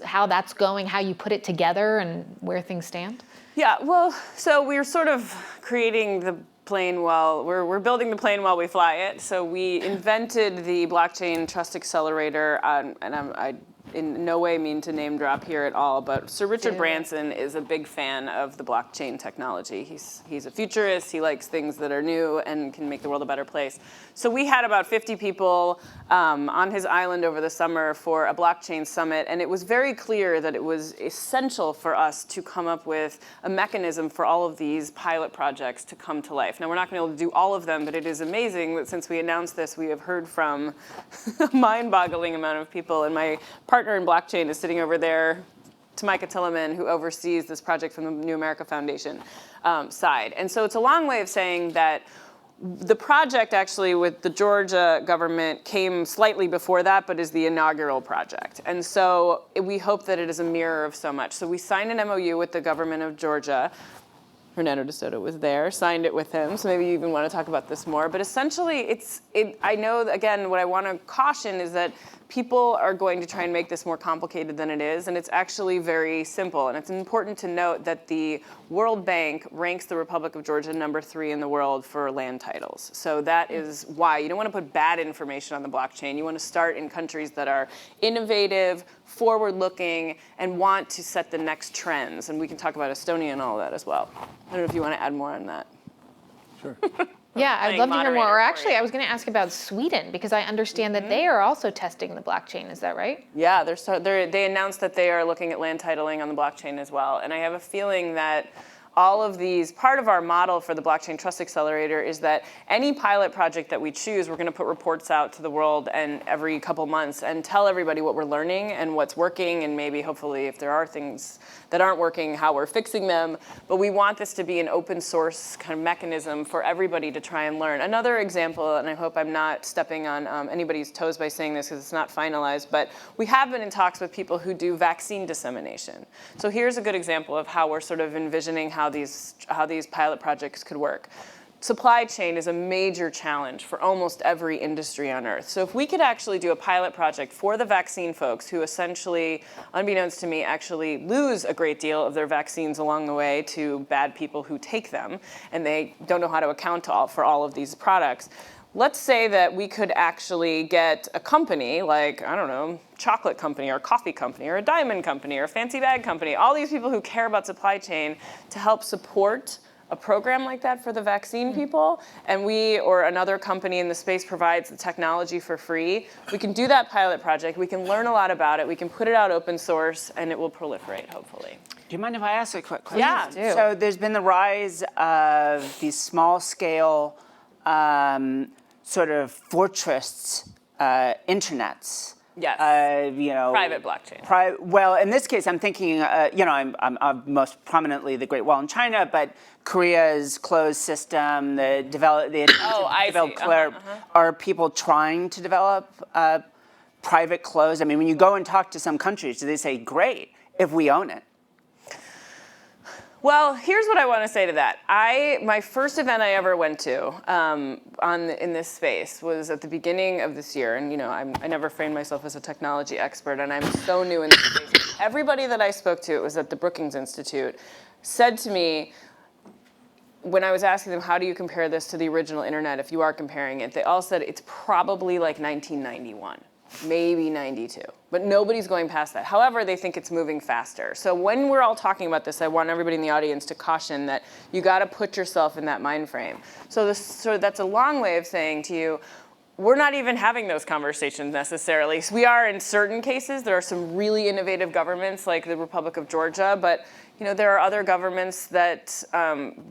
[SPEAKER 2] how that's going, how you put it together, and where things stand.
[SPEAKER 6] Yeah, well, so we're sort of creating the plane we're building the plane while we fly it. So we invented the Blockchain Trust Accelerator, and I in no way mean to name drop here at all, but Sir Richard Branson is a big fan of the blockchain technology. He's a futurist. He likes things that are new and can make the world a better place. So we had about 50 people on his island over the summer for a blockchain summit, and it was very clear that it was essential for us to come up with a mechanism for all of these pilot projects to come to life. Now, we're not going to be able to do all of them, but it is amazing that since we announced this, we have heard from a mind-boggling amount of people, and my partner in blockchain is sitting over there, Tamika Tilleman, who oversees this project from the New America Foundation side. And so it's a long way of saying that the project actually with the Georgia government came slightly before that, but is the inaugural project. And so we hope that it is a mirror of so much. So we signed an MOU with the government of Georgia. Hernando de Soto was there, signed it with him, so maybe you even want to talk about this more. But essentially, I know, again, what I want to caution is that people are going to try and make this more complicated than it is, and it's actually very simple. And it's important to note that the World Bank ranks the Republic of Georgia #3 in the world for land titles. So that is why you don't want to put bad information on the blockchain. You want to start in countries that are innovative, forward-looking, and want to set the next trends. And we can talk about Estonia and all that as well. I don't know if you want to add more on that.
[SPEAKER 7] Sure.
[SPEAKER 2] Yeah, I'd love to hear more. Or
[SPEAKER 6] moderator
[SPEAKER 2] actually, I was going to ask about Sweden, because I understand that they are also testing the blockchain. Is that right?
[SPEAKER 6] Yeah, they announced that they are looking at land titling on the blockchain as well. And I have a feeling that all of these, part of our model for the Blockchain Trust Accelerator is that any pilot project that we choose, we're going to put reports out to the world and every couple months and tell everybody what we're learning and what's working, and maybe hopefully if there are things that aren't working, how we're fixing them. But we want this to be an open source kind of mechanism for everybody to try and learn. Another example, and I hope I'm not stepping on anybody's toes by saying this because it's not finalized, but we have been in talks with people who do vaccine dissemination. So here's a good example of how we're sort of envisioning how these pilot projects could work. Supply chain is a major challenge for almost every industry on Earth. So if we could actually do a pilot project for the vaccine folks who essentially, unbeknownst to me, actually lose a great deal of their vaccines along the way to bad people who take them, and they don't know how to account for all of these products. Let's say that we could actually get a company like, I don't know, chocolate company or coffee company or a diamond company or a fancy bag company, all these people who care about supply chain to help support a program like that for the vaccine people, and we or another company in the space provides the technology for free. We can do that pilot project, we can learn a lot about it, we can put it out open source, and it will proliferate, hopefully.
[SPEAKER 4] Do you mind if I ask a quick question?
[SPEAKER 6] Yeah, do.
[SPEAKER 4] So there's been the rise of these small-scale sort of fortress internets.
[SPEAKER 6] Yes. Private blockchain.
[SPEAKER 4] Well, in this case, I'm thinking, I'm most prominently the Great Wall in China, but Korea's closed system, the developed are people trying to develop private closed? I mean, when you go and talk to some countries, do they say, great, if we own it?
[SPEAKER 6] Well, here's what I want to say to that. My first event I ever went to in this space was at the beginning of this year, and I never framed myself as a technology expert, and I'm so new in this space. Everybody that I spoke to, it was at the Brookings Institute, said to me, when I was asking them, how do you compare this to the original internet, if you are comparing it, they all said it's probably like 1991. Maybe 92, but nobody's going past that. However, they think it's moving faster. So when we're all talking about this, I want everybody in the audience to caution that you got to put yourself in that mind frame. So that's a long way of saying to you, we're not even having those conversations necessarily. So we are in certain cases. There are some really innovative governments like the Republic of Georgia, but there are other governments that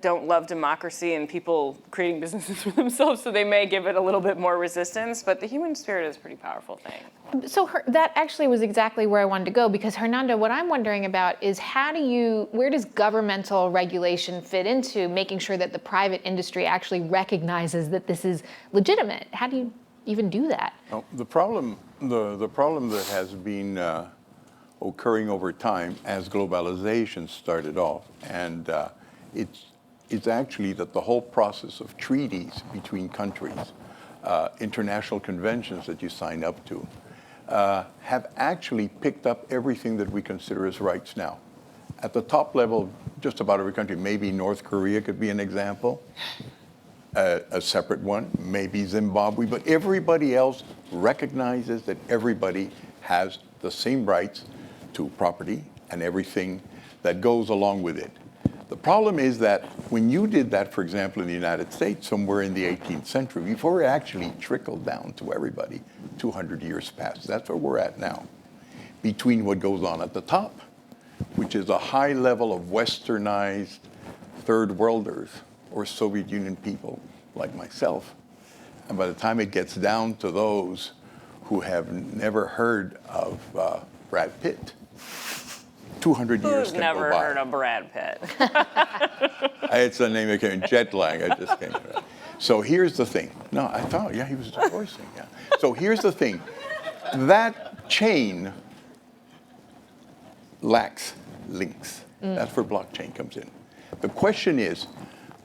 [SPEAKER 6] don't love democracy and people creating businesses for themselves, so they may give it a little bit more resistance, but the human spirit is a pretty powerful thing.
[SPEAKER 2] So that actually was exactly where I wanted to go, because Hernando, what I'm wondering about is where does governmental regulation fit into making sure that the private industry actually recognizes that this is legitimate? How do you even do that?
[SPEAKER 7] Well, the problem that has been occurring over time as globalization started off. And it's actually that the whole process of treaties between countries, international conventions that you sign up to, have actually picked up everything that we consider as rights now. At the top level, just about every country, maybe North Korea could be an example, a separate one, maybe Zimbabwe, but everybody else recognizes that everybody has the same rights to property and everything that goes along with it. The problem is that when you did that, for example, in the United States, somewhere in the 18th century, before it actually trickled down to everybody, 200 years passed. That's where we're at now. Between what goes on at the top, which is a high level of westernized third worlders or Soviet Union people like myself, and by the time it gets down to those who have never heard of Brad Pitt, 200 years
[SPEAKER 6] Who's
[SPEAKER 7] can go
[SPEAKER 6] never
[SPEAKER 7] by.
[SPEAKER 6] heard of Brad Pitt?
[SPEAKER 7] It's the name that came, jet lag, I just came to that. So here's the thing. No, I thought, yeah, he was divorcing, yeah. So here's the thing. That chain lacks links. That's where blockchain comes in. The question is,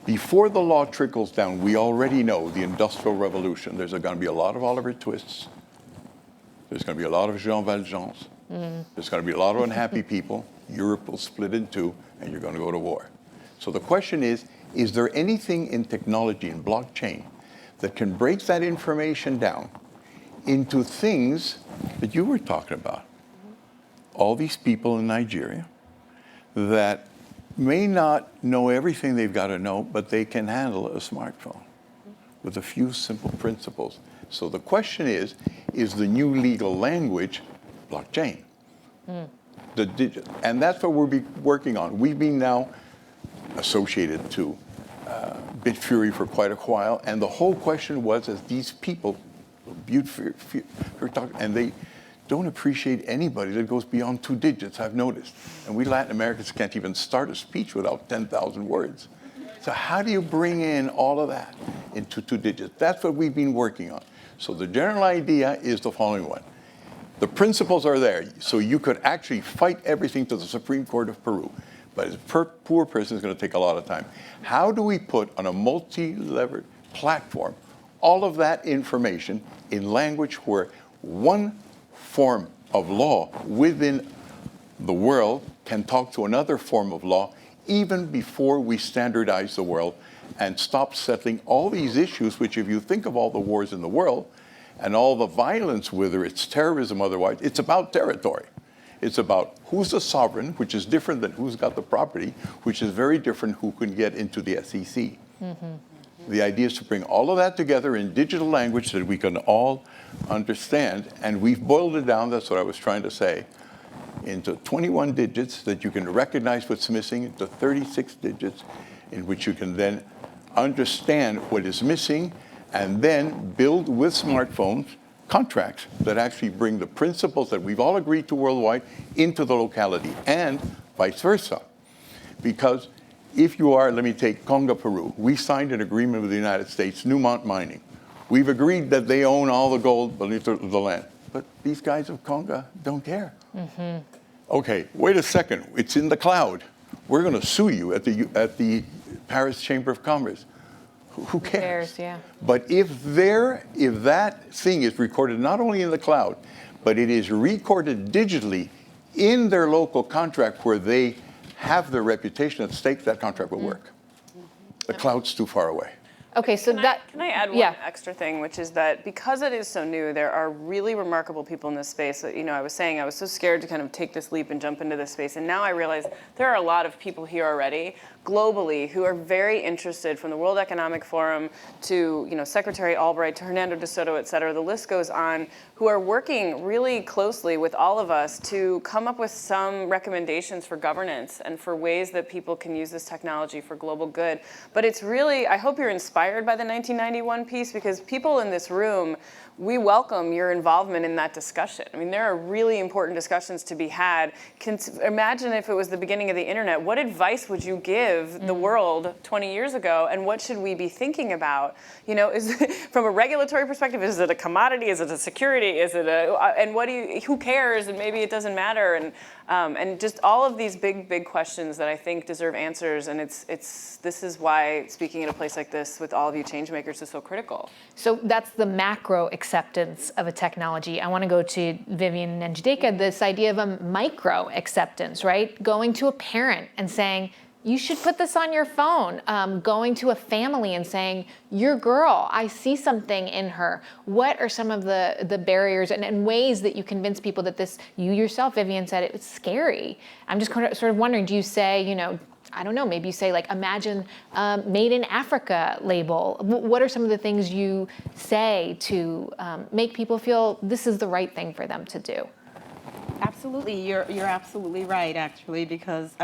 [SPEAKER 7] before the law trickles down, we already know the Industrial Revolution, there's going to be a lot of Oliver Twists. There's going to be a lot of Jean Valjeans. There's going to be a lot of unhappy people. Europe will split in two, and you're going to go to war. So the question is there anything in technology, in blockchain, that can break that information down into things that you were talking about? All these people in Nigeria that may not know everything they've got to know, but they can handle a smartphone with a few simple principles. So the question is the new legal language blockchain? And that's what we'll be working on. We've been now associated to Bitfury for quite a while, and the whole question was, as these people, and they don't appreciate anybody that goes beyond 2 digits, I've noticed. And we Latin Americans can't even start a speech without 10,000 words. So how do you bring in all of that into 2 digits? That's what we've been working on. So the general idea is the following one. The principles are there, so you could actually fight everything to the Supreme Court of Peru. But as a poor person, it's going to take a lot of time. How do we put on a multi-levered platform all of that information in language where one form of law within the world can talk to another form of law even before we standardize the world and stop settling all these issues, which if you think of all the wars in the world and all the violence, whether it's terrorism or otherwise, it's about territory. It's about who's the sovereign, which is different than who's got the property, which is very different who can get into the SEC. The idea is to bring all of that together in digital language that we can all understand, and we've boiled it down, that's what I was trying to say, into 21 digits that you can recognize what's missing, into 36 digits in which you can then understand what is missing, and then build with smartphones contracts that actually bring the principles that we've all agreed to worldwide into the locality, and vice versa. Because if you are, let me take Conga, Peru. We signed an agreement with the United States, Newmont Mining. We've agreed that they own all the gold beneath the land. But these guys of Conga don't care. Okay, wait a second. It's in the cloud. We're going to sue you at the Paris Chamber of Commerce. Who cares?
[SPEAKER 2] Yeah.
[SPEAKER 7] But if that thing is recorded not only in the cloud, but it is recorded digitally in their local contract where they have their reputation at stake, that contract will work. The cloud's too far away.
[SPEAKER 2] Okay, so
[SPEAKER 6] Can I add one extra thing, which is that because it is so new, there are really remarkable people in this space. You know, I was saying I was so scared to kind of take this leap and jump into this space, and now I realize there are a lot of people here already, globally, who are very interested, from the World Economic Forum to, you know, Secretary Albright to Hernando de Soto, et cetera, the list goes on, who are working really closely with all of us to come up with some recommendations for governance and for ways that people can use this technology for global good. But it's really, I hope you're inspired by the 1991 piece, because people in this room we welcome your involvement in that discussion. I mean, there are really important discussions to be had. Imagine if it was the beginning of the internet. What advice would you give the world 20 years ago, and what should we be thinking about? You know, is from a regulatory perspective, is it a commodity? Is it a security? Is it and what do you, who cares? And maybe it doesn't matter. And just all of these big questions that I think deserve answers. And this is why speaking in a place like this with all of you change makers is so critical.
[SPEAKER 2] So that's the macro acceptance of a technology. I want to go to Vivien and Jadeka, this idea of a micro acceptance, right? Going to a parent and saying, you should put this on your phone. Going to a family and saying, your girl, I see something in her. What are some of the barriers and ways that you convince people that this, you yourself, Vivien, said it's scary. I'm just sort of wondering, do you say, you know, I don't know, maybe you say like, imagine made in Africa label. What are some of the things you say to make people feel this is the right thing for them to do?
[SPEAKER 5] Absolutely, you're absolutely right, actually, because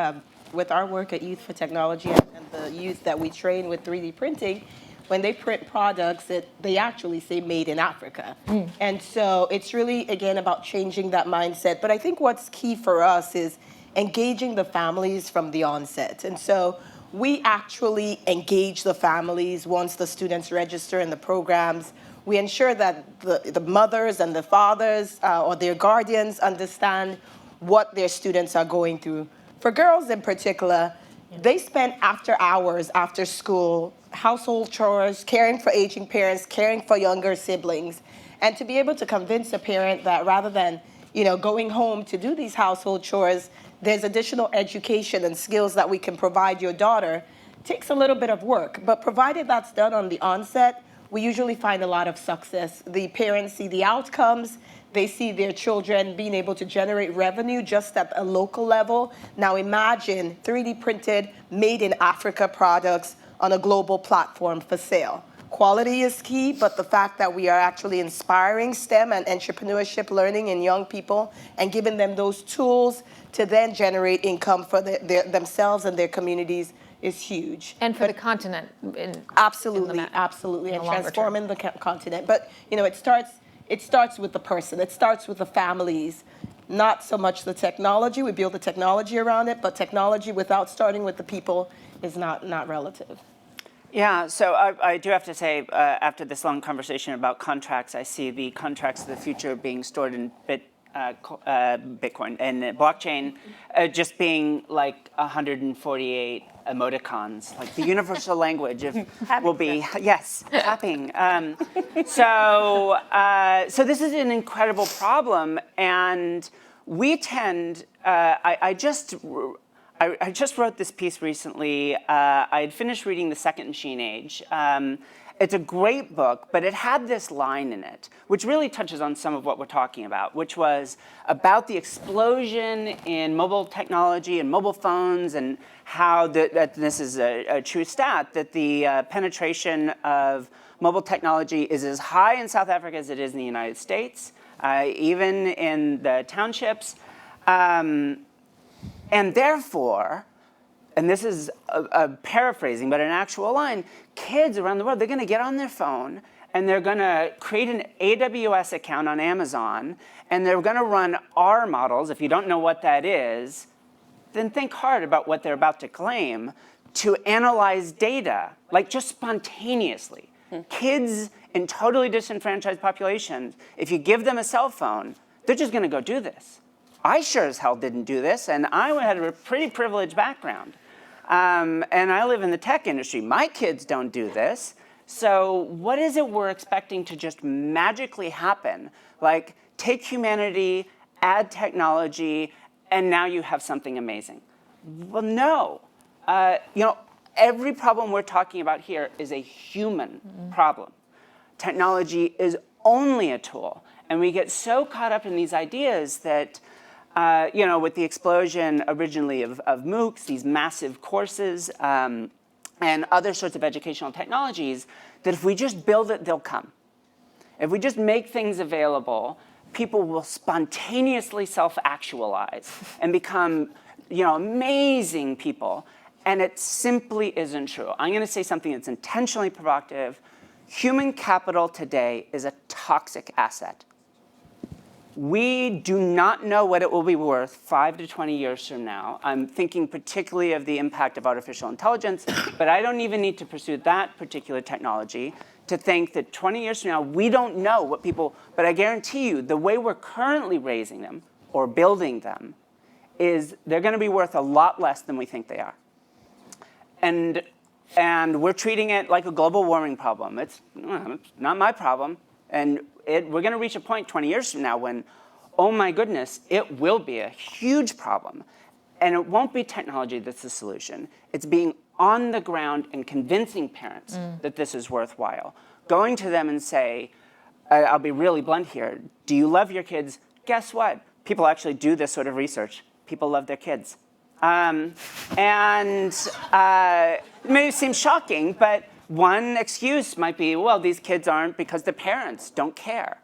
[SPEAKER 5] with our work at Youth for Technology and the youth that we train with 3D printing, when they print products, they actually say made in Africa. And so it's really, again, about changing that mindset. But I think what's key for us is engaging the families from the onset. And so we actually engage the families once the students register in the programs. We ensure that the mothers and the fathers or their guardians understand what their students are going through. For girls in particular, they spend after hours, after school, household chores, caring for aging parents, caring for younger siblings. And to be able to convince a parent that rather than, you know, going home to do these household chores, there's additional education and skills that we can provide your daughter takes a little bit of work. But provided that's done on the onset, we usually find a lot of success. The parents see the outcomes. They see their children being able to generate revenue just at a local level. Now imagine 3D printed, made in Africa products on a global platform for sale. Quality is key, but the fact that we are actually inspiring STEM and entrepreneurship learning in young people and giving them those tools to then generate income for themselves and their communities is huge.
[SPEAKER 2] And for the continent.
[SPEAKER 5] Absolutely, absolutely, and transforming the continent. But you know, it starts with the person. It starts with the families, not so much the technology. We build the technology around it, but technology without starting with the people is not relative.
[SPEAKER 4] Yeah, so I do have to say, after this long conversation about contracts, I see the contracts of the future being stored in Bitcoin and blockchain just being like 148 emoticons, like the universal language of will be, yes, tapping. So this is an incredible problem, and we tend, I just wrote this piece recently. I had finished reading The Second Machine Age. It's a great book, but it had this line in it, which really touches on some of what we're talking about, which was about the explosion in mobile technology and mobile phones, and how this is a true stat, that the penetration of mobile technology is as high in South Africa as it is in the United States, even in the townships. And therefore, and this is a paraphrasing, but an actual line, kids around the world, they're going to get on their phone and they're going to create an AWS account on Amazon, and they're going to run R models. If you don't know what that is, then think hard about what they're about to claim, to analyze data, like just spontaneously. Kids in totally disenfranchised populations, if you give them a cell phone, they're just going to go do this. I sure as hell didn't do this, and I had a pretty privileged background. And I live in the tech industry. My kids don't do this. So what is it we're expecting to just magically happen? Like, take humanity, add technology, and now you have something amazing. Well, no. Every problem we're talking about here is a human problem. Technology is only a tool. And we get so caught up in these ideas that with the explosion originally of MOOCs, these massive courses, and other sorts of educational technologies, that if we just build it, they'll come. If we just make things available, people will spontaneously self-actualize and become, amazing people. And it simply isn't true. I'm going to say something that's intentionally provocative. Human capital today is a toxic asset. We do not know what it will be worth 5 to 20 years from now. I'm thinking particularly of the impact of artificial intelligence, but I don't even need to pursue that particular technology to think that 20 years from now, we don't know what people, but I guarantee you, the way we're currently raising them or building them is they're going to be worth a lot less than we think they are. And we're treating it like a global warming problem. It's not my problem. And we're going to reach a point 20 years from now when, oh my goodness, it will be a huge problem. And it won't be technology that's the solution. It's being on the ground and convincing parents that this is worthwhile. Going to them and say, I'll be really blunt here, do you love your kids? Guess what? People actually do this sort of research. People love their kids. It may seem shocking, but one excuse might be, well, these kids aren't because the parents don't care.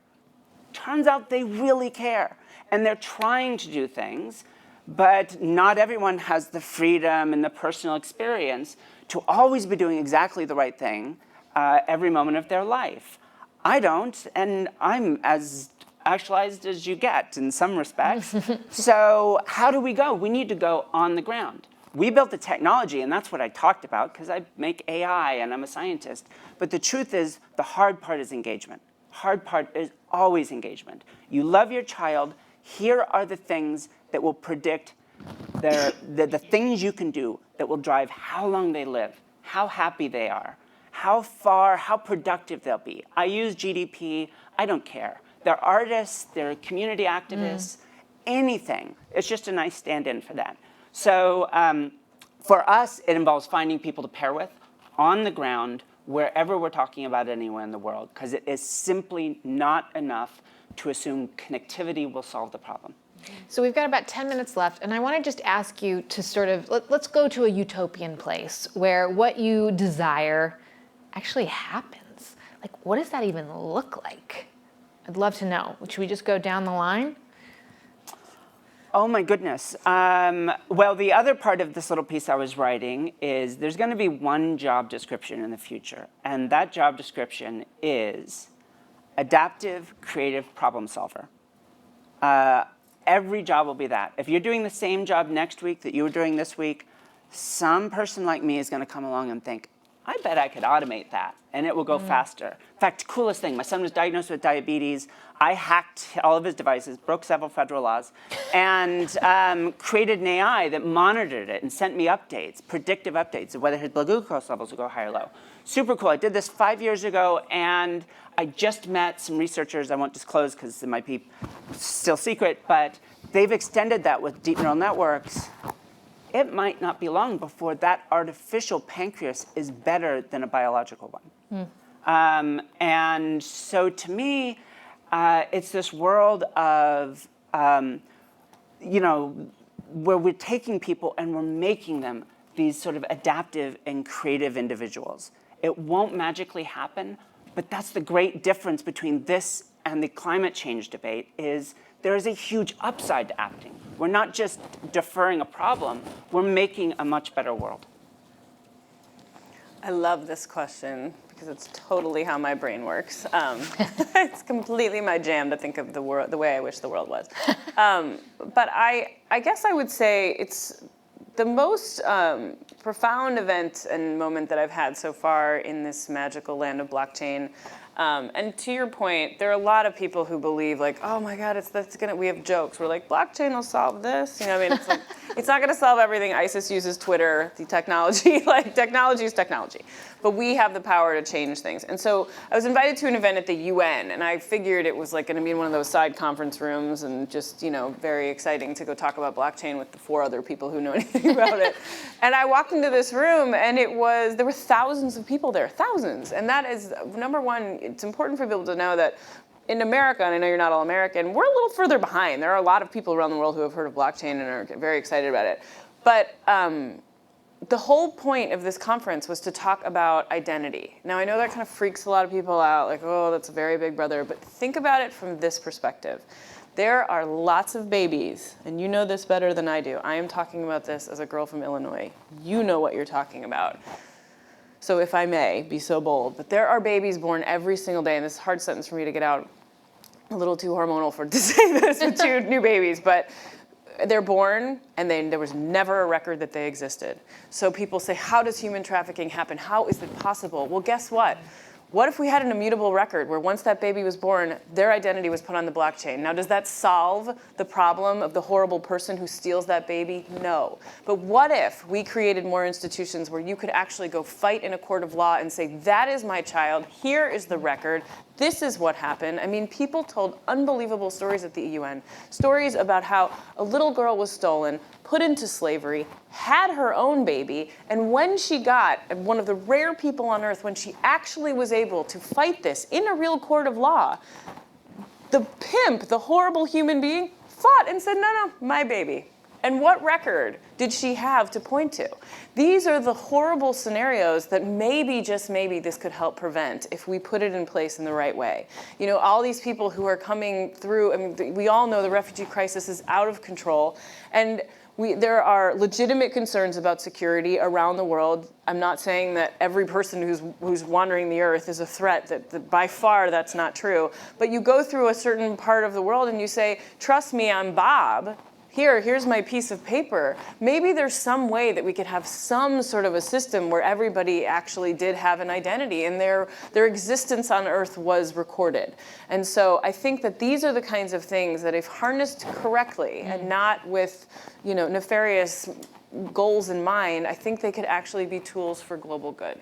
[SPEAKER 4] Turns out they really care. And they're trying to do things, but not everyone has the freedom and the personal experience to always be doing exactly the right thing every moment of their life. I don't, and I'm as actualized as you get in some respects. So how do we go? We need to go on the ground. We built the technology, and that's what I talked about, because I make AI and I'm a scientist. But the truth is, the hard part is engagement. Hard part is always engagement. You love your child. Here are the things that will predict the things you can do that will drive how long they live, how happy they are, how productive they'll be. I use GDP. I don't care. They're artists. They're community activists. Anything. It's just a nice stand-in for that. So for us, it involves finding people to pair with on the ground, wherever we're talking about anywhere in the world, because it is simply not enough to assume connectivity will solve the problem.
[SPEAKER 2] So we've got about 10 minutes left, and I want to just ask you to sort of, let's go to a utopian place where what you desire actually happens. Like, what does that even look like? I'd love to know. Should we just go down the line?
[SPEAKER 4] Oh my goodness. Well, the other part of this little piece I was writing is there's going to be one job description in the future, and that job description is adaptive, creative problem solver. Every job will be that. If you're doing the same job next week that you were doing this week, some person like me is going to come along and think, I bet I could automate that, and it will go faster. In fact, coolest thing, my son was diagnosed with diabetes. I hacked all of his devices, broke several federal laws, and created an AI that monitored it and sent me updates, predictive updates of whether his blood glucose levels would go high or low. Super cool. I did this 5 years ago, and I just met some researchers I won't disclose because it might be still secret, but they've extended that with deep neural networks. It might not be long before that artificial pancreas is better than a biological one. And so to me, it's this world of, where we're taking people and we're making them these sort of adaptive and creative individuals. It won't magically happen, but that's the great difference between this and the climate change debate is there is a huge upside to acting. We're not just deferring a problem, we're making a much better world.
[SPEAKER 6] I love this question because it's totally how my brain works. It's completely my jam to think of the world the way I wish the world was. But I guess I would say it's the most profound event and moment that I've had so far in this magical land of blockchain. And to your point, there are a lot of people who believe like, oh my God, we have jokes. We're like, blockchain will solve this. You know what I mean? It's like, it's not gonna solve everything. ISIS uses Twitter, the technology, like technology is technology. But we have the power to change things. And so I was invited to an event at the UN, and I figured it was like gonna be in one of those side conference rooms and just, very exciting to go talk about blockchain with the 4 other people who know anything about it. And I walked into this room and there were thousands of people there, thousands. And that is, number one, it's important for people to know that in America, and I know you're not all American, we're a little further behind. There are a lot of people around the world who have heard of blockchain and are very excited about it. But the whole point of this conference was to talk about identity. Now, I know that kind of freaks a lot of people out, like, oh, that's a very big brother, but think about it from this perspective. There are lots of babies, and you know this better than I do. I am talking about this as a girl from Illinois. You know what you're talking about. So if I may be so bold, that there are babies born every single day, and this is a hard sentence for me to get out, a little too hormonal to say this with 2 new babies, but they're born and there was never a record that they existed. So people say, how does human trafficking happen? How is it possible? Well, guess what? What if we had an immutable record where once that baby was born, their identity was put on the blockchain? Now, does that solve the problem of the horrible person who steals that baby? No. But what if we created more institutions where you could actually go fight in a court of law and say, that is my child, here is the record, this is what happened. I mean, people told unbelievable stories at the UN. Stories about how a little girl was stolen, put into slavery, had her own baby, and when she got, one of the rare people on earth, when she actually was able to fight this in a real court of law, the pimp, the horrible human being, fought and said, no, my baby. And what record did she have to point to? These are the horrible scenarios that maybe, just maybe, this could help prevent if we put it in place in the right way. You know, all these people who are coming through, I mean, we all know the refugee crisis is out of control, and there are legitimate concerns about security around the world. I'm not saying that every person who's wandering the earth is a threat, that by far that's not true. But you go through a certain part of the world and you say, trust me, I'm Bob. Here's my piece of paper. Maybe there's some way that we could have some sort of a system where everybody actually did have an identity and their existence on Earth was recorded. And so I think that these are the kinds of things that, if harnessed correctly and not with, nefarious goals in mind, I think they could actually be tools for global good.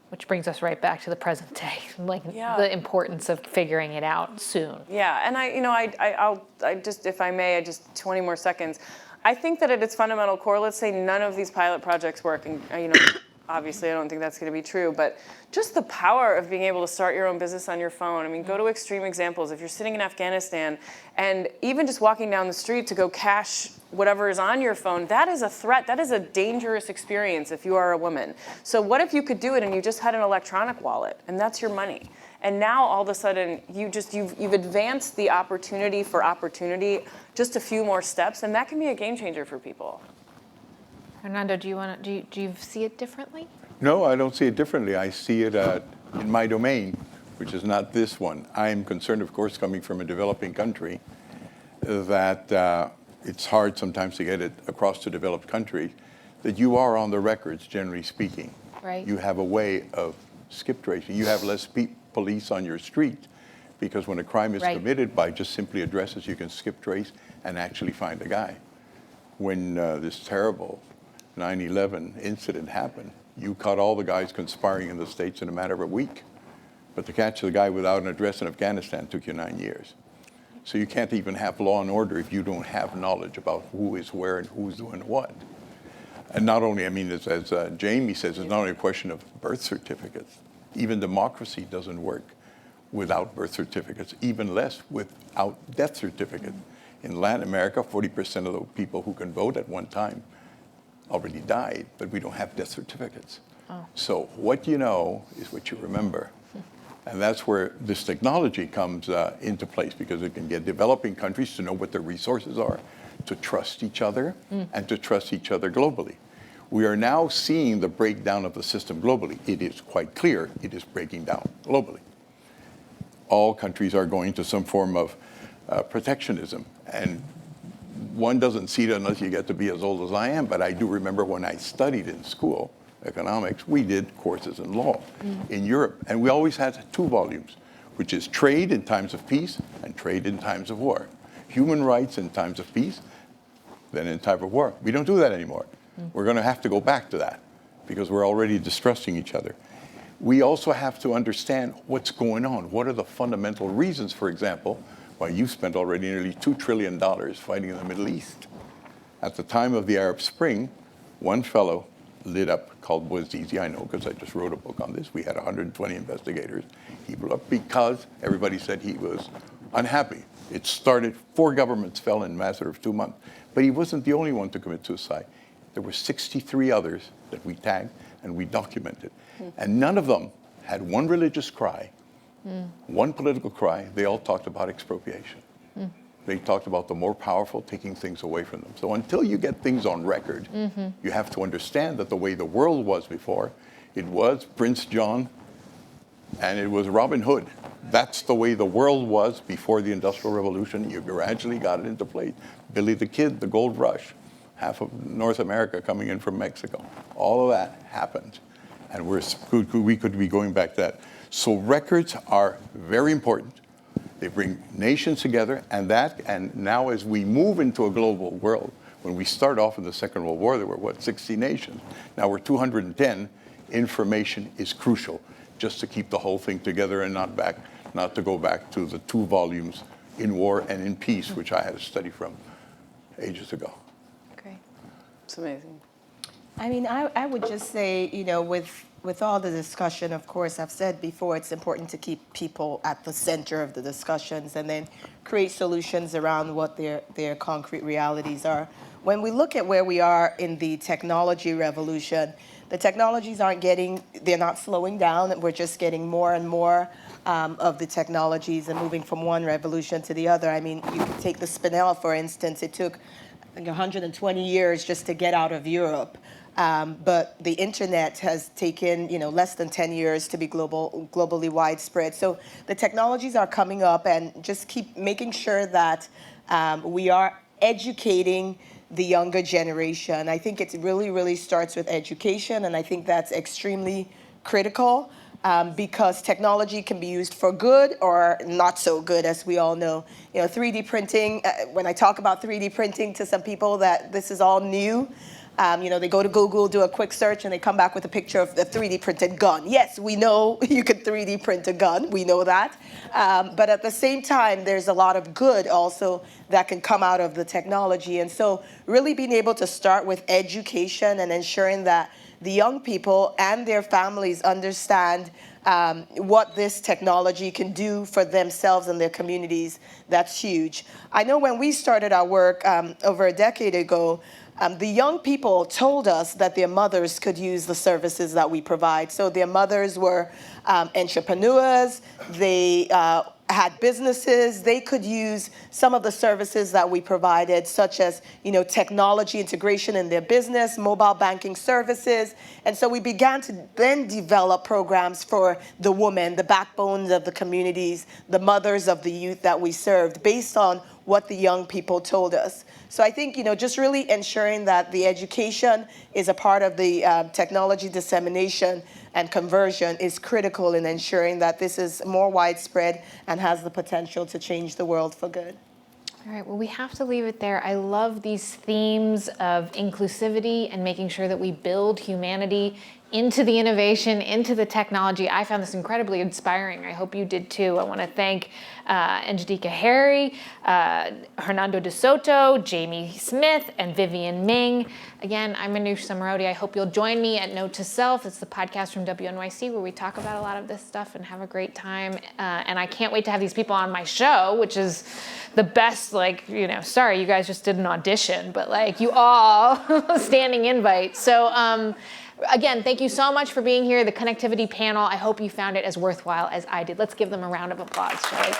[SPEAKER 2] Which brings us right back to the present day, the importance of figuring it out soon.
[SPEAKER 6] Yeah, and I just, if I may, just 20 more seconds. I think that at its fundamental core, let's say none of these pilot projects work, and obviously I don't think that's going to be true, but just the power of being able to start your own business on your phone. I mean, go to extreme examples. If you're sitting in Afghanistan and even just walking down the street to go cash whatever is on your phone, that is a threat. That is a dangerous experience if you are a woman. So what if you could do it and you just had an electronic wallet and that's your money? And now all of a sudden you've advanced the opportunity for opportunity just a few more steps, and that can be a game changer for people.
[SPEAKER 2] Hernando, do you see it differently?
[SPEAKER 7] No, I don't see it differently. I see it in my domain, which is not this one. I am concerned, of course, coming from a developing country, that it's hard sometimes to get it across to developed countries, that you are on the records, generally speaking.
[SPEAKER 2] Right.
[SPEAKER 7] You have a way of skip tracing. You have less police on your street, because when a crime is committed, by just simply addresses, you can skip trace and actually find a guy. When this terrible 9/11 incident happened, you caught all the guys conspiring in the States in a matter of a week. But to catch the guy without an address in Afghanistan took you 9 years. So you can't even have law and order if you don't have knowledge about who is where and who's doing what. And not only, I mean, as Jamie says, it's not only a question of birth certificates. Even democracy doesn't work without birth certificates, even less without death certificates. In Latin America, 40% of the people who can vote at one time already died, but we don't have death certificates. Oh. So what you know is what you remember. And that's where this technology comes into place, because it can get developing countries to know what their resources are, to trust each other, and to trust each other globally. We are now seeing the breakdown of the system globally. It is quite clear it is breaking down globally. All countries are going to some form of protectionism, and one doesn't see it unless you get to be as old as I am, but I do remember when I studied in school, economics, we did courses in law in Europe, and we always had 2 volumes, which is trade in times of peace and trade in times of war. Human rights in times of peace, then in time of war. We don't do that anymore. We're going to have to go back to that, because we're already distrusting each other. We also have to understand what's going on. What are the fundamental reasons, for example, why you spent already nearly $2 trillion fighting in the Middle East? At the time of the Arab Spring, one fellow lit up, called Bouazizi, I know because I just wrote a book on this. We had 120 investigators. He blew up because everybody said he was unhappy. It started, 4 governments fell in a matter of 2 months. But he wasn't the only one to commit suicide. There were 63 others that we tagged and we documented. And none of them had one religious cry, one political cry. They all talked about expropriation. They talked about the more powerful taking things away from them. So until you get things on record, you have to understand that the way the world was before It was Prince John, and it was Robin Hood. That's the way the world was before the Industrial Revolution. You gradually got it into place. Billy the Kid, the gold rush, half of North America coming in from Mexico. All of that happened. And we could be going back to that. So records are very important. They bring nations together, and now as we move into a global world, when we start off in the Second World War, there were, 60 nations? Now we're 210. Information is crucial just to keep the whole thing together and not to go back to the 2 volumes in War and in Peace, which I had to study from ages ago.
[SPEAKER 6] Great. It's amazing.
[SPEAKER 5] I mean, I would just say, with all the discussion, of course, I've said before, it's important to keep people at the center of the discussions and then create solutions around what their concrete realities are. When we look at where we are in the technology revolution, the technologies they're not slowing down. We're just getting more and more of the technologies and moving from one revolution to the other. I mean, you can take the Spinel, for instance. It took 120 years just to get out of Europe. But the internet has taken, less than 10 years to be globally widespread. So the technologies are coming up, and just keep making sure that we are educating the younger generation. I think it really, really starts with education, and I think that's extremely critical because technology can be used for good or not so good, as we all know. 3D printing, when I talk about 3D printing to some people that this is all new, they go to Google, do a quick search, and they come back with a picture of the 3D printed gun. Yes, we know you could 3D print a gun. We know that. But at the same time, there's a lot of good also that can come out of the technology. And so really being able to start with education and ensuring that the young people and their families understand what this technology can do for themselves and their communities, that's huge. I know when we started our work over a decade ago, the young people told us that their mothers could use the services that we provide. So their mothers were entrepreneurs, they had businesses, they could use some of the services that we provided, such as technology integration in their business, mobile banking services. And so we began to then develop programs for the women, the backbones of the communities, the mothers of the youth that we served, based on what the young people told us. So I think, just really ensuring that the education is a part of the technology dissemination and conversion is critical in ensuring that this is more widespread and has the potential to change the world for good.
[SPEAKER 2] All right, well, we have to leave it there. I love these themes of inclusivity and making sure that we build humanity into the innovation, into the technology. I found this incredibly inspiring. I hope you did too. I want to thank Angelica Harry, Hernando de Soto, Jamie Smith, and Vivien Ming. Again, I'm Manoush Samarodi. I hope you'll join me at Note to Self. It's the podcast from WNYC where we talk about a lot of this stuff and have a great time. And I can't wait to have these people on my show, which is the best, sorry, you guys just did an audition, but you all standing invite. So, again, thank you so much for being here, the Connectivity panel. I hope you found it as worthwhile as I did. Let's give them a round of applause, shall we?